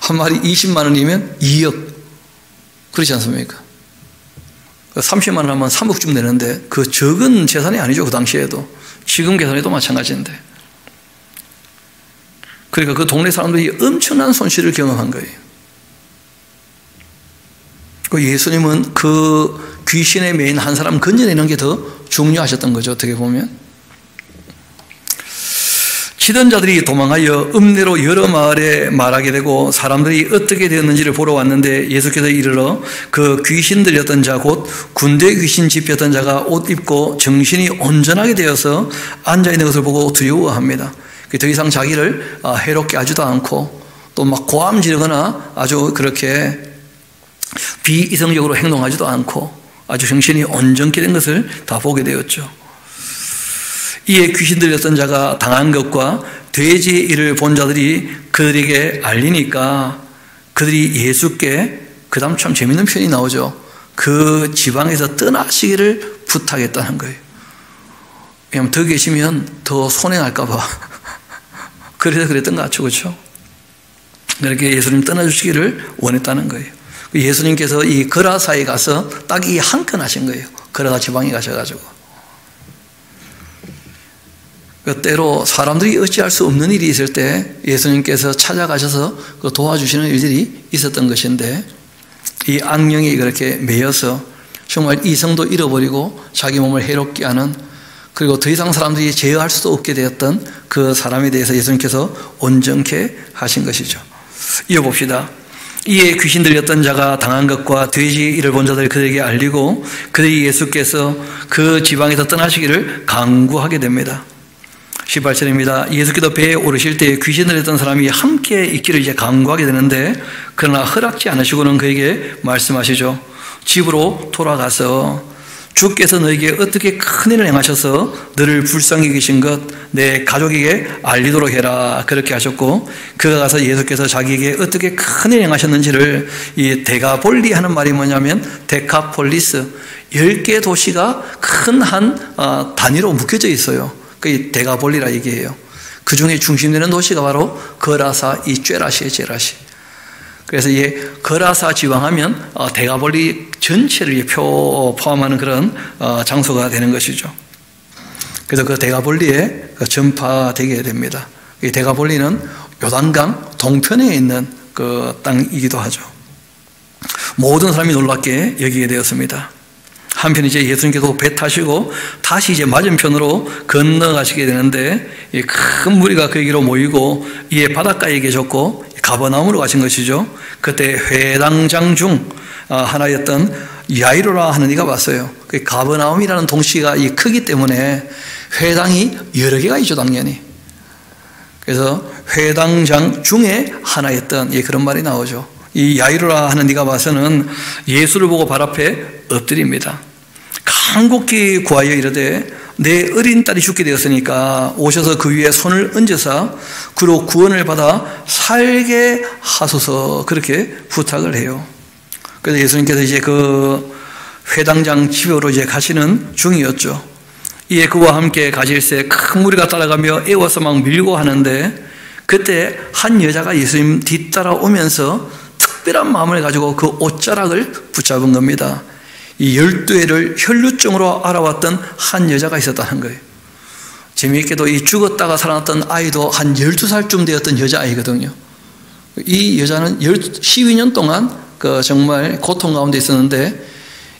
한 마리 20만 원이면 2억. 그렇지 않습니까? 30만 원 하면 3억쯤 되는데, 그 적은 재산이 아니죠, 그 당시에도. 지금 계산해도 마찬가지인데. 그러니까 그 동네 사람들이 엄청난 손실을 경험한 거예요. 예수님은 그 귀신에 매인 한 사람 건져내는 게 더 중요하셨던 거죠, 어떻게 보면. 치던 자들이 도망하여 읍내로 여러 마을에 말하게 되고, 사람들이 어떻게 되었는지를 보러 왔는데, 예수께서 이르러 그 귀신 들렸던 자, 곧 군대 귀신 집혔던 자가 옷 입고 정신이 온전하게 되어서 앉아있는 것을 보고 두려워합니다. 더 이상 자기를 해롭게 하지도 않고, 또 막 고함 지르거나 아주 그렇게 비이성적으로 행동하지도 않고 아주 정신이 온전케 된 것을 다 보게 되었죠. 이에 귀신 들렸던 자가 당한 것과 돼지의 일을 본 자들이 그들에게 알리니까, 그들이 예수께, 그 다음 참 재밌는 표현이 나오죠. 그 지방에서 떠나시기를 부탁했다는 거예요. 왜냐하면 더 계시면 더 손해날까 봐. 그래서 그랬던 것 같죠, 그렇죠? 그렇게 예수님 떠나주시기를 원했다는 거예요. 예수님께서 이 거라사에 가서 딱 이 한 건 하신 거예요. 거라사 지방에 가셔가지고. 때로 사람들이 어찌할 수 없는 일이 있을 때 예수님께서 찾아가셔서 도와주시는 일들이 있었던 것인데, 이 악령이 그렇게 매여서 정말 이성도 잃어버리고 자기 몸을 해롭게 하는, 그리고 더 이상 사람들이 제어할 수도 없게 되었던 그 사람에 대해서 예수님께서 온전케 하신 것이죠. 이어봅시다. 이에 귀신 들렸던 자가 당한 것과 돼지 일을 본 자들이 그들에게 알리고, 그들이 예수께서 그 지방에서 떠나시기를 강구하게 됩니다. 18절입니다. 예수께서 배에 오르실 때 귀신 들렸던 사람이 함께 있기를 이제 강구하게 되는데, 그러나 허락지 않으시고는 그에게 말씀하시죠. 집으로 돌아가서 주께서 너에게 어떻게 큰 일을 행하셔서 너를 불쌍히 계신 것 내 가족에게 알리도록 해라. 그렇게 하셨고, 그가 가서 예수께서 자기에게 어떻게 큰 일을 행하셨는지를, 이 데가볼리 하는 말이 뭐냐면 데카폴리스, 10개 도시가 큰 한 단위로 묶여져 있어요. 그 데가볼리라 얘기해요. 그 중에 중심되는 도시가 바로 거라사, 이 쬐라시의 제라시. 그래서 이 거라사 지방하면 데가볼리 전체를 포함하는 그런 장소가 되는 것이죠. 그래서 그 데가볼리에 전파되게 됩니다. 이 데가볼리는 요단강 동편에 있는 그 땅이기도 하죠. 모든 사람이 놀랍게 여기게 되었습니다. 한편 이제 예수님께서 배 타시고 다시 이제 맞은편으로 건너가시게 되는데, 이 큰 무리가 그에게로 모이고 이에 바닷가에 계셨고 가버나움으로 가신 것이죠. 그때 회당장 중 하나였던 야이로라 하는 이가 왔어요. 그 가버나움이라는 동시가 이 크기 때문에 회당이 여러 개가 있죠, 당연히. 그래서 회당장 중에 하나였던 그런 말이 나오죠. 이 야이로라 하는 이가 와서는 예수를 보고 발 앞에 엎드립니다. 간곡히 구하여 이르되 내 어린 딸이 죽게 되었으니까 오셔서 그 위에 손을 얹으사 그로 구원을 받아 살게 하소서. 그렇게 부탁을 해요. 그래서 예수님께서 이제 그 회당장 집으로 이제 가시는 중이었죠. 이에 그와 함께 가실새 큰 무리가 따라가며 애워서 막 밀고 하는데, 그때 한 여자가 예수님 뒤따라오면서 특별한 마음을 가지고 그 옷자락을 붙잡은 겁니다. 이 12해를 혈루증으로 알아왔던 한 여자가 있었다는 거예요. 재미있게도 이 죽었다가 살아났던 아이도 한 12살쯤 되었던 여자아이거든요. 이 여자는 12년 동안 정말 고통 가운데 있었는데,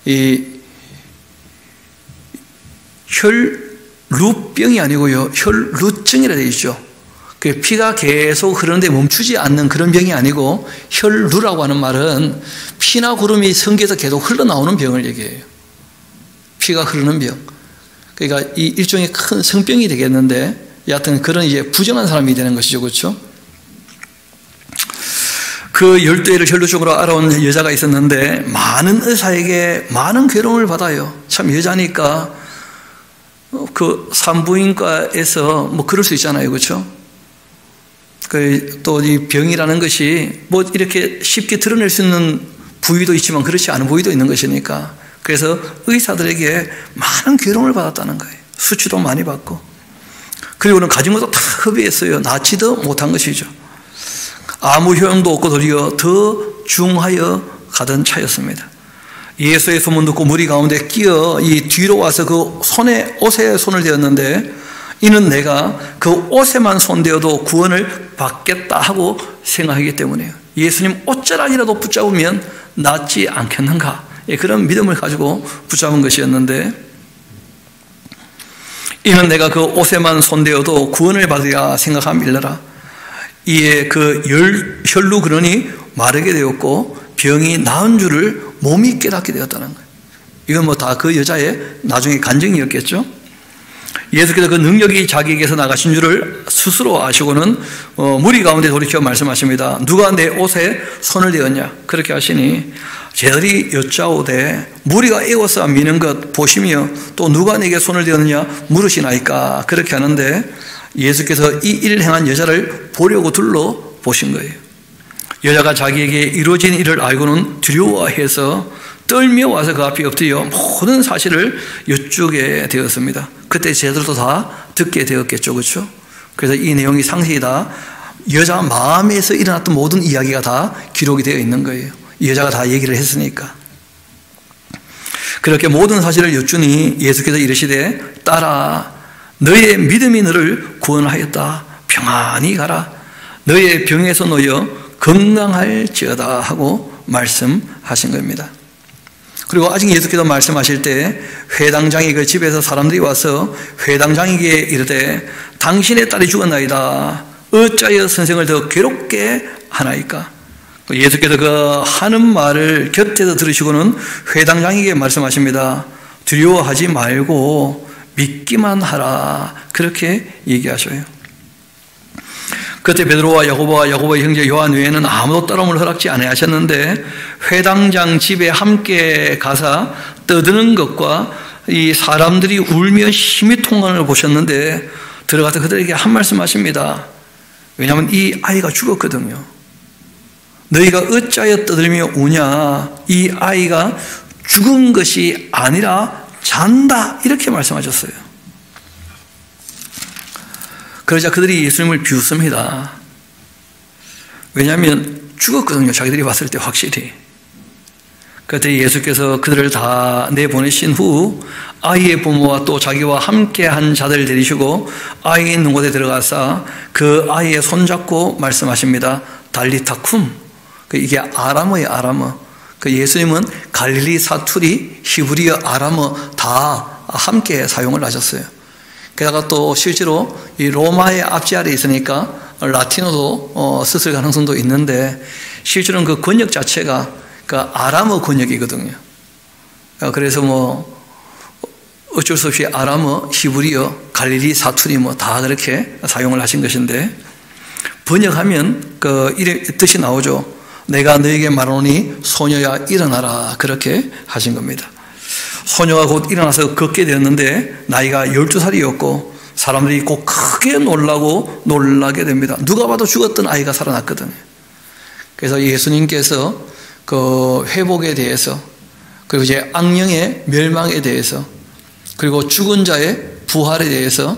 이 혈루병이 아니고요, 혈루증이라 되어 있죠. 그 피가 계속 흐르는데 멈추지 않는 그런 병이 아니고, 혈루라고 하는 말은 피나 구름이 성기에서 계속 흘러나오는 병을 얘기해요. 피가 흐르는 병. 그러니까 이 일종의 큰 성병이 되겠는데, 여하튼 그런 이제 부정한 사람이 되는 것이죠. 그렇죠? 그 12해를 혈루증으로 알아온 여자가 있었는데, 많은 의사에게 많은 괴로움을 받아요. 참 여자니까 그 산부인과에서 뭐 그럴 수 있잖아요. 그렇죠? 또 이 병이라는 것이 뭐 이렇게 쉽게 드러낼 수 있는 부위도 있지만 그렇지 않은 부위도 있는 것이니까, 그래서 의사들에게 많은 괴로움을 받았다는 거예요. 수치도 많이 받고, 그리고는 가진 것도 다 허비했어요. 낳지도 못한 것이죠. 아무 효용도 없고 도리어 더 중하여 가던 차였습니다. 예수의 소문 듣고 무리 가운데 끼어 이 뒤로 와서 그 옷에 손을 대었는데, 이는 내가 그 옷에만 손대어도 구원을 받겠다 하고 생각하기 때문이에요. 예수님 옷자락이라도 붙잡으면 낫지 않겠는가, 그런 믿음을 가지고 붙잡은 것이었는데, 이는 내가 그 옷에만 손대어도 구원을 받으리라 생각함일러라. 이에 그 혈루 근원이 마르게 되었고 병이 나은 줄을 몸이 깨닫게 되었다는 거예요. 이건 뭐 다 그 여자의 나중에 간증이었겠죠. 예수께서 그 능력이 자기에게서 나가신 줄을 스스로 아시고는 무리 가운데 돌이켜 말씀하십니다. 누가 내 옷에 손을 대었냐? 그렇게 하시니 제들이 여짜오되 무리가 애워서 미는 것 보시며 또 누가 내게 손을 대었느냐 물으시나이까? 그렇게 하는데, 예수께서 이 일을 행한 여자를 보려고 둘러보신 거예요. 여자가 자기에게 이루어진 일을 알고는 두려워해서 떨며 와서 그 앞에 엎드려 모든 사실을 여쭈게 되었습니다. 그때 제들도 다 듣게 되었겠죠. 그렇죠? 그래서 이 내용이 상세히 다 여자 마음에서 일어났던 모든 이야기가 다 기록이 되어 있는 거예요. 이 여자가 다 얘기를 했으니까. 그렇게 모든 사실을 여쭈니 예수께서 이르시되 딸아, 너의 믿음이 너를 구원하였다. 평안히 가라. 너의 병에서 놓여 건강할지어다 하고 말씀하신 겁니다. 그리고 아직 예수께서 말씀하실 때 회당장이 그 집에서 사람들이 와서 회당장에게 이르되 당신의 딸이 죽었나이다. 어찌하여 선생을 더 괴롭게 하나이까? 예수께서 그 하는 말을 곁에서 들으시고는 회당장에게 말씀하십니다. 두려워하지 말고 믿기만 하라. 그렇게 얘기하셔요. 그때 베드로와 야고보의 형제 요한 외에는 아무도 따라옴을 허락지 아니하셨는데, 회당장 집에 함께 가사 떠드는 것과 이 사람들이 울며 심히 통하는 걸 보셨는데, 들어가서 그들에게 한 말씀 하십니다. 왜냐하면 이 아이가 죽었거든요. 너희가 어찌하여 떠들며 우냐? 이 아이가 죽은 것이 아니라 잔다. 이렇게 말씀하셨어요. 그러자 그들이 예수님을 비웃습니다. 왜냐하면 죽었거든요. 자기들이 봤을 때 확실히. 그때 예수께서 그들을 다 내보내신 후 아이의 부모와 또 자기와 함께한 자들을 데리시고 아이 있는 곳에 들어가서 그 아이의 손잡고 말씀하십니다. 달리타쿰. 이게 아람어예요. 아람어. 예수님은 갈릴리 사투리, 히브리어, 아람어 다 함께 사용을 하셨어요. 게다가 또 실제로 이 로마의 앞지 아래 있으니까 라틴어도 썼을 가능성도 있는데, 실제로는 그 권역 자체가 그 아람어 권역이거든요. 그래서 뭐 어쩔 수 없이 아람어, 히브리어, 갈릴리 사투리 뭐 다 그렇게 사용을 하신 것인데, 번역하면 그 뜻이 나오죠. 내가 너에게 말하노니 소녀야 일어나라. 그렇게 하신 겁니다. 소녀가 곧 일어나서 걷게 되었는데 나이가 12살이었고 사람들이 꼭 크게 놀라게 됩니다. 누가 봐도 죽었던 아이가 살아났거든요. 그래서 예수님께서 그 회복에 대해서 그리고 이제 악령의 멸망에 대해서, 그리고 죽은 자의 부활에 대해서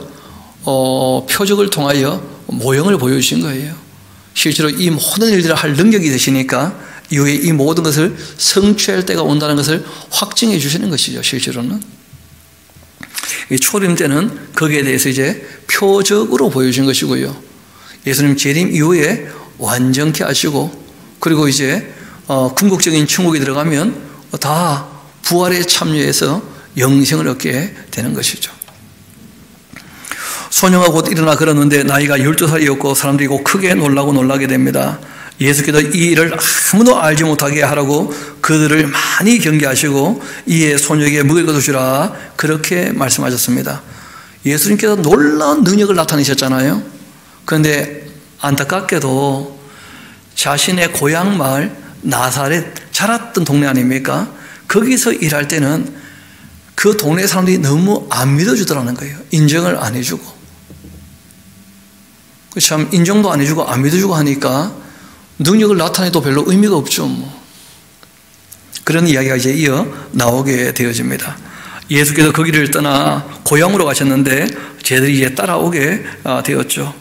표적을 통하여 모형을 보여주신 거예요. 실제로 이 모든 일들을 할 능력이 되시니까 이후에 이 모든 것을 성취할 때가 온다는 것을 확증해 주시는 것이죠. 실제로는 이 초림 때는 거기에 대해서 이제 표적으로 보여준 것이고요. 예수님 재림 이후에 완전케 하시고, 그리고 이제 궁극적인 천국에 들어가면 다 부활에 참여해서 영생을 얻게 되는 것이죠. 소녀가 곧 일어나 걸었는데 나이가 12살이었고 사람들이 곧 크게 놀라게 됩니다. 예수께서 이 일을 아무도 알지 못하게 하라고 그들을 많이 경계하시고 이에 소녀에게 먹을 것을 주라 그렇게 말씀하셨습니다. 예수님께서 놀라운 능력을 나타내셨잖아요. 그런데 안타깝게도 자신의 고향 마을 나사렛, 자랐던 동네 아닙니까? 거기서 일할 때는 그 동네 사람들이 너무 안 믿어주더라는 거예요. 인정을 안 해주고, 참 인정도 안 해주고 안 믿어주고 하니까 능력을 나타내도 별로 의미가 없죠. 그런 이야기가 이제 이어 나오게 되어집니다. 예수께서 그 길을 떠나 고향으로 가셨는데 쟤들이 이제 따라오게 되었죠.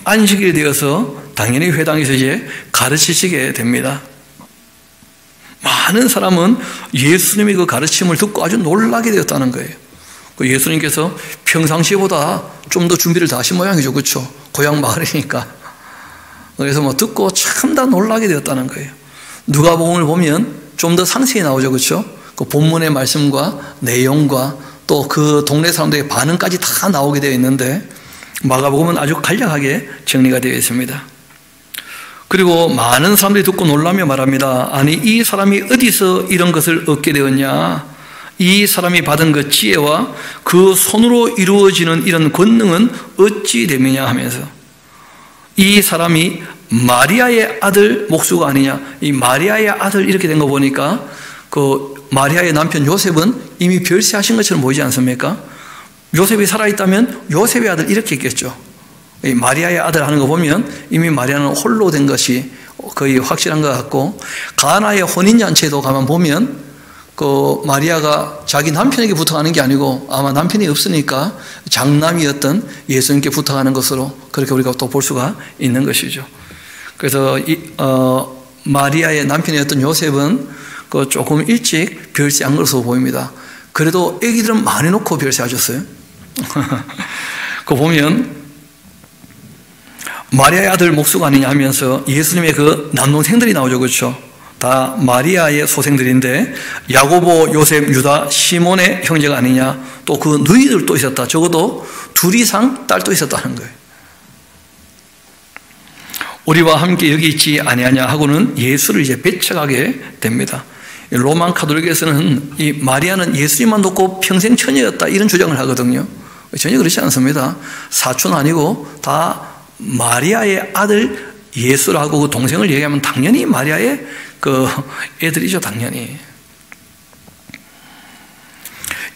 안식일이 되어서 당연히 회당에서 이제 가르치시게 됩니다. 많은 사람은 예수님의 그 가르침을 듣고 아주 놀라게 되었다는 거예요. 예수님께서 평상시보다 좀 더 준비를 다 하신 모양이죠. 그렇죠? 고향 마을이니까. 그래서 듣고 참 다 놀라게 되었다는 거예요. 누가복음을 보면 좀 더 상세히 나오죠. 그렇죠? 그 본문의 말씀과 내용과 또 그 동네 사람들의 반응까지 다 나오게 되어 있는데 마가복음은 아주 간략하게 정리가 되어 있습니다. 그리고 많은 사람들이 듣고 놀라며 말합니다. 아니 이 사람이 어디서 이런 것을 얻게 되었냐? 이 사람이 받은 그 지혜와 그 손으로 이루어지는 이런 권능은 어찌 됨이냐 하면서 이 사람이 마리아의 아들 목수가 아니냐. 이 마리아의 아들 이렇게 된 거 보니까 그 마리아의 남편 요셉은 이미 별세하신 것처럼 보이지 않습니까? 요셉이 살아있다면 요셉의 아들 이렇게 있겠죠. 이 마리아의 아들 하는 거 보면 이미 마리아는 홀로 된 것이 거의 확실한 것 같고, 가나의 혼인잔치에도 가만 보면 그 마리아가 자기 남편에게 부탁하는 게 아니고 아마 남편이 없으니까 장남이었던 예수님께 부탁하는 것으로 그렇게 우리가 또 볼 수가 있는 것이죠. 그래서 마리아의 남편이었던 요셉은 그 조금 일찍 별세한 것으로 보입니다. 그래도 애기들은 많이 놓고 별세하셨어요. 그거 보면 마리아의 아들 목수가 아니냐 하면서 예수님의 그 남동생들이 나오죠. 그렇죠? 다 마리아의 소생들인데 야고보, 요셉, 유다, 시몬의 형제가 아니냐. 또 그 누이들도 있었다. 적어도 둘 이상 딸도 있었다는 거예요. 우리와 함께 여기 있지 아니하냐 하고는 예수를 이제 배척하게 됩니다. 로만 카톨릭에서는 이 마리아는 예수님만 돕고 평생 처녀였다 이런 주장을 하거든요. 전혀 그렇지 않습니다. 사촌 아니고 다 마리아의 아들 예수라고 그 동생을 얘기하면 당연히 마리아의 그 애들이죠. 당연히.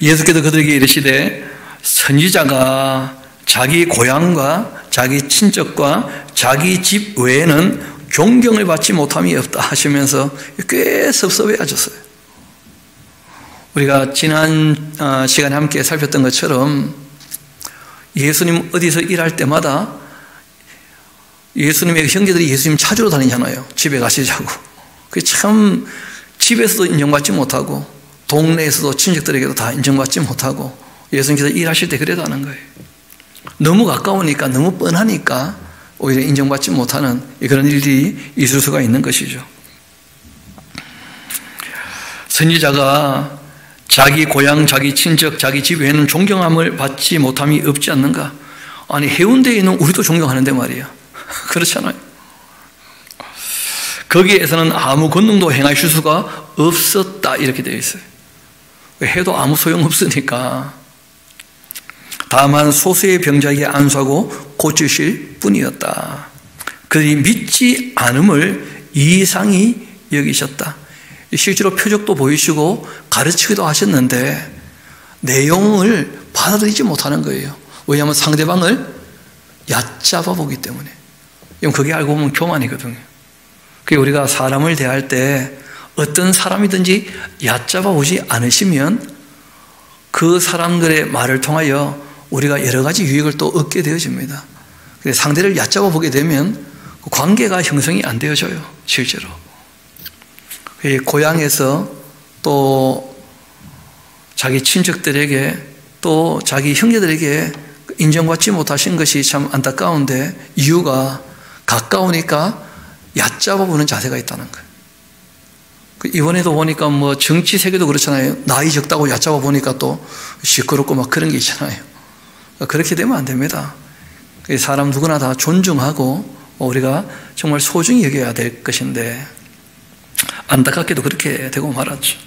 예수께서 그들에게 이르시되 선지자가 자기 고향과 자기 친척과 자기 집 외에는 존경을 받지 못함이 없다 하시면서 꽤 섭섭해 하셨어요. 우리가 지난 시간에 함께 살폈던 것처럼 예수님 어디서 일할 때마다 예수님의 형제들이 예수님 찾으러 다니잖아요. 집에 가시자고. 그게 참 집에서도 인정받지 못하고 동네에서도 친척들에게도 다 인정받지 못하고 예수님께서 일하실 때 그래다는 거예요. 너무 가까우니까 너무 뻔하니까 오히려 인정받지 못하는 그런 일이 있을 수가 있는 것이죠. 선지자가 자기 고향, 자기 친척, 자기 집 외에는 존경함을 받지 못함이 없지 않는가? 아니 해운대에 있는 우리도 존경하는데 말이야. 그렇잖아요. 거기에서는 아무 권능도 행하실 수가 없었다 이렇게 되어 있어요. 해도 아무 소용없으니까 다만 소수의 병자에게 안수하고 고치실 뿐이었다. 그들이 믿지 않음을 이상히 여기셨다. 실제로 표적도 보이시고 가르치기도 하셨는데 내용을 받아들이지 못하는 거예요. 왜냐하면 상대방을 얕잡아 보기 때문에. 그게 알고 보면 교만이거든요. 우리가 사람을 대할 때 어떤 사람이든지 얕잡아 보지 않으시면 그 사람들의 말을 통하여 우리가 여러 가지 유익을 또 얻게 되어집니다. 상대를 얕잡아 보게 되면 관계가 형성이 안 되어져요, 실제로. 고향에서 또 자기 친척들에게 또 자기 형제들에게 인정받지 못하신 것이 참 안타까운데, 이유가 가까우니까 얕잡아 보는 자세가 있다는 거예요. 이번에도 보니까 뭐 정치 세계도 그렇잖아요. 나이 적다고 얕잡아 보니까 또 시끄럽고 막 그런 게 있잖아요. 그렇게 되면 안 됩니다. 사람 누구나 다 존중하고 우리가 정말 소중히 여겨야 될 것인데, 안타깝게도 그렇게 되고 말았죠.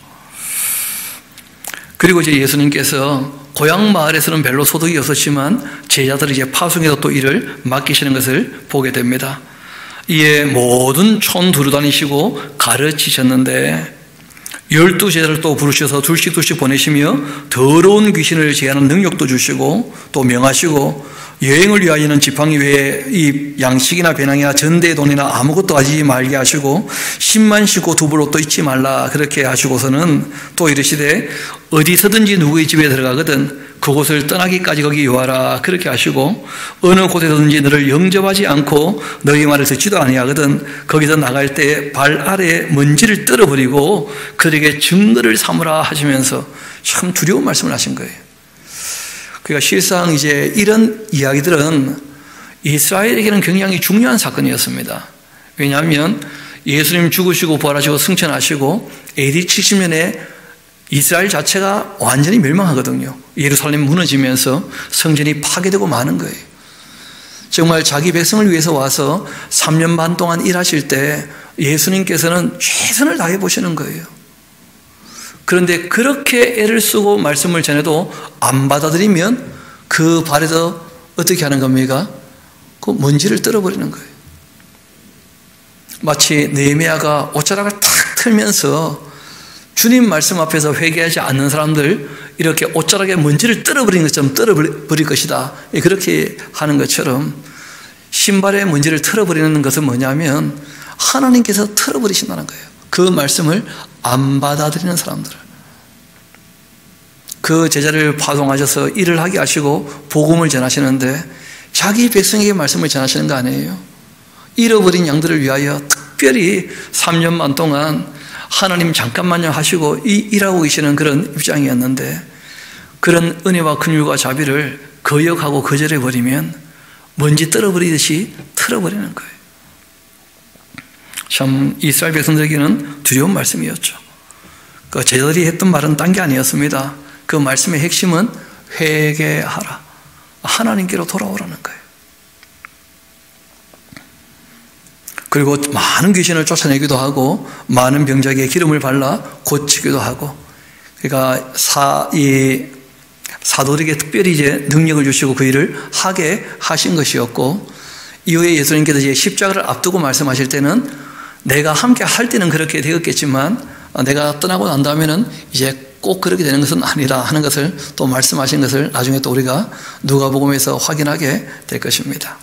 그리고 이제 예수님께서 고향 마을에서는 별로 소득이 없었지만 제자들이 이제 파송에서 또 일을 맡기시는 것을 보게 됩니다. 이에 모든 촌 두루다니시고 가르치셨는데 12제자를 또 부르셔서 둘씩 보내시며 더러운 귀신을 제하는 능력도 주시고 또 명하시고, 여행을 위하여는 지팡이 외에 이 양식이나 배낭이나 전대의 돈이나 아무것도 하지 말게 하시고 10만 싣고 두부로도 잊지 말라 그렇게 하시고서는 또 이르시되 어디서든지 누구의 집에 들어가거든 그곳을 떠나기까지 거기 요하라 그렇게 하시고, 어느 곳에서든지 너를 영접하지 않고 너희 말을 듣지도 아니하거든 거기서 나갈 때 발 아래에 먼지를 떨어버리고 그들에게 증거를 삼으라 하시면서 참 두려운 말씀을 하신 거예요. 그러니까 실상 이제 이런 이야기들은 이스라엘에게는 굉장히 중요한 사건이었습니다. 왜냐하면 예수님 죽으시고 부활하시고 승천하시고 AD 70년에 이스라엘 자체가 완전히 멸망하거든요. 예루살렘 무너지면서 성전이 파괴되고 마는 거예요. 정말 자기 백성을 위해서 와서 3년 반 동안 일하실 때 예수님께서는 최선을 다해 보시는 거예요. 그런데 그렇게 애를 쓰고 말씀을 전해도 안 받아들이면 그 발에서 어떻게 하는 겁니까? 그 먼지를 떨어버리는 거예요. 마치 느헤미야가 옷자락을 탁 틀면서 주님 말씀 앞에서 회개하지 않는 사람들 이렇게 옷자락에 먼지를 떨어버리는 것처럼 떨어버릴 것이다, 그렇게 하는 것처럼 신발에 먼지를 털어버리는 것은 뭐냐면 하나님께서 털어버리신다는 거예요. 그 말씀을 안 받아들이는 사람들을. 그 제자를 파송하셔서 일을 하게 하시고 복음을 전하시는데 자기 백성에게 말씀을 전하시는 거 아니에요. 잃어버린 양들을 위하여 특별히 3년 반 동안 하나님 잠깐만요 하시고 일하고 계시는 그런 입장이었는데, 그런 은혜와 긍휼과 자비를 거역하고 거절해버리면 먼지 떨어버리듯이 털어버리는 거예요. 참 이스라엘 백성들에게는 두려운 말씀이었죠. 그 제자들이 했던 말은 딴 게 아니었습니다. 그 말씀의 핵심은 회개하라, 하나님께로 돌아오라는 거예요. 그리고 많은 귀신을 쫓아내기도 하고 많은 병자에게 기름을 발라 고치기도 하고, 그러니까 사도들에게 특별히 이제 능력을 주시고 그 일을 하게 하신 것이었고, 이후에 예수님께서 이제 십자가를 앞두고 말씀하실 때는 내가 함께 할 때는 그렇게 되었겠지만 내가 떠나고 난 다음에는 이제 꼭 그렇게 되는 것은 아니라 하는 것을 또 말씀하신 것을 나중에 또 우리가 누가복음에서 확인하게 될 것입니다.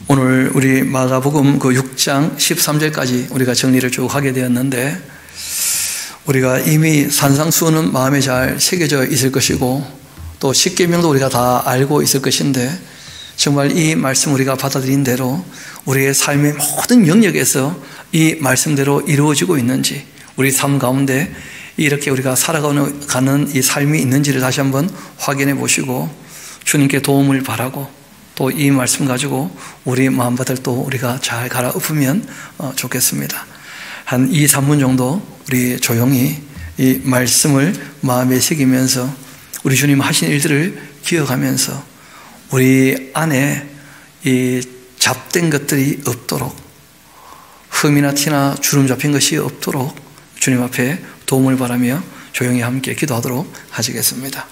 오늘 우리 마가복음 그 6장 13절까지 우리가 정리를 쭉 하게 되었는데, 우리가 이미 산상수훈은 마음에 잘 새겨져 있을 것이고 또 십계명도 우리가 다 알고 있을 것인데, 정말 이 말씀 우리가 받아들인 대로 우리의 삶의 모든 영역에서 이 말씀대로 이루어지고 있는지, 우리 삶 가운데 이렇게 우리가 살아가는 이 삶이 있는지를 다시 한번 확인해 보시고 주님께 도움을 바라고 또 이 말씀 가지고 우리 마음밭을 또 우리가 잘 갈아엎으면 좋겠습니다. 한 2, 3분 정도 우리 조용히 이 말씀을 마음에 새기면서 우리 주님 하신 일들을 기억하면서 우리 안에 이 잡된 것들이 없도록, 흠이나 티나 주름 잡힌 것이 없도록 주님 앞에 도움을 바라며 조용히 함께 기도하도록 하시겠습니다.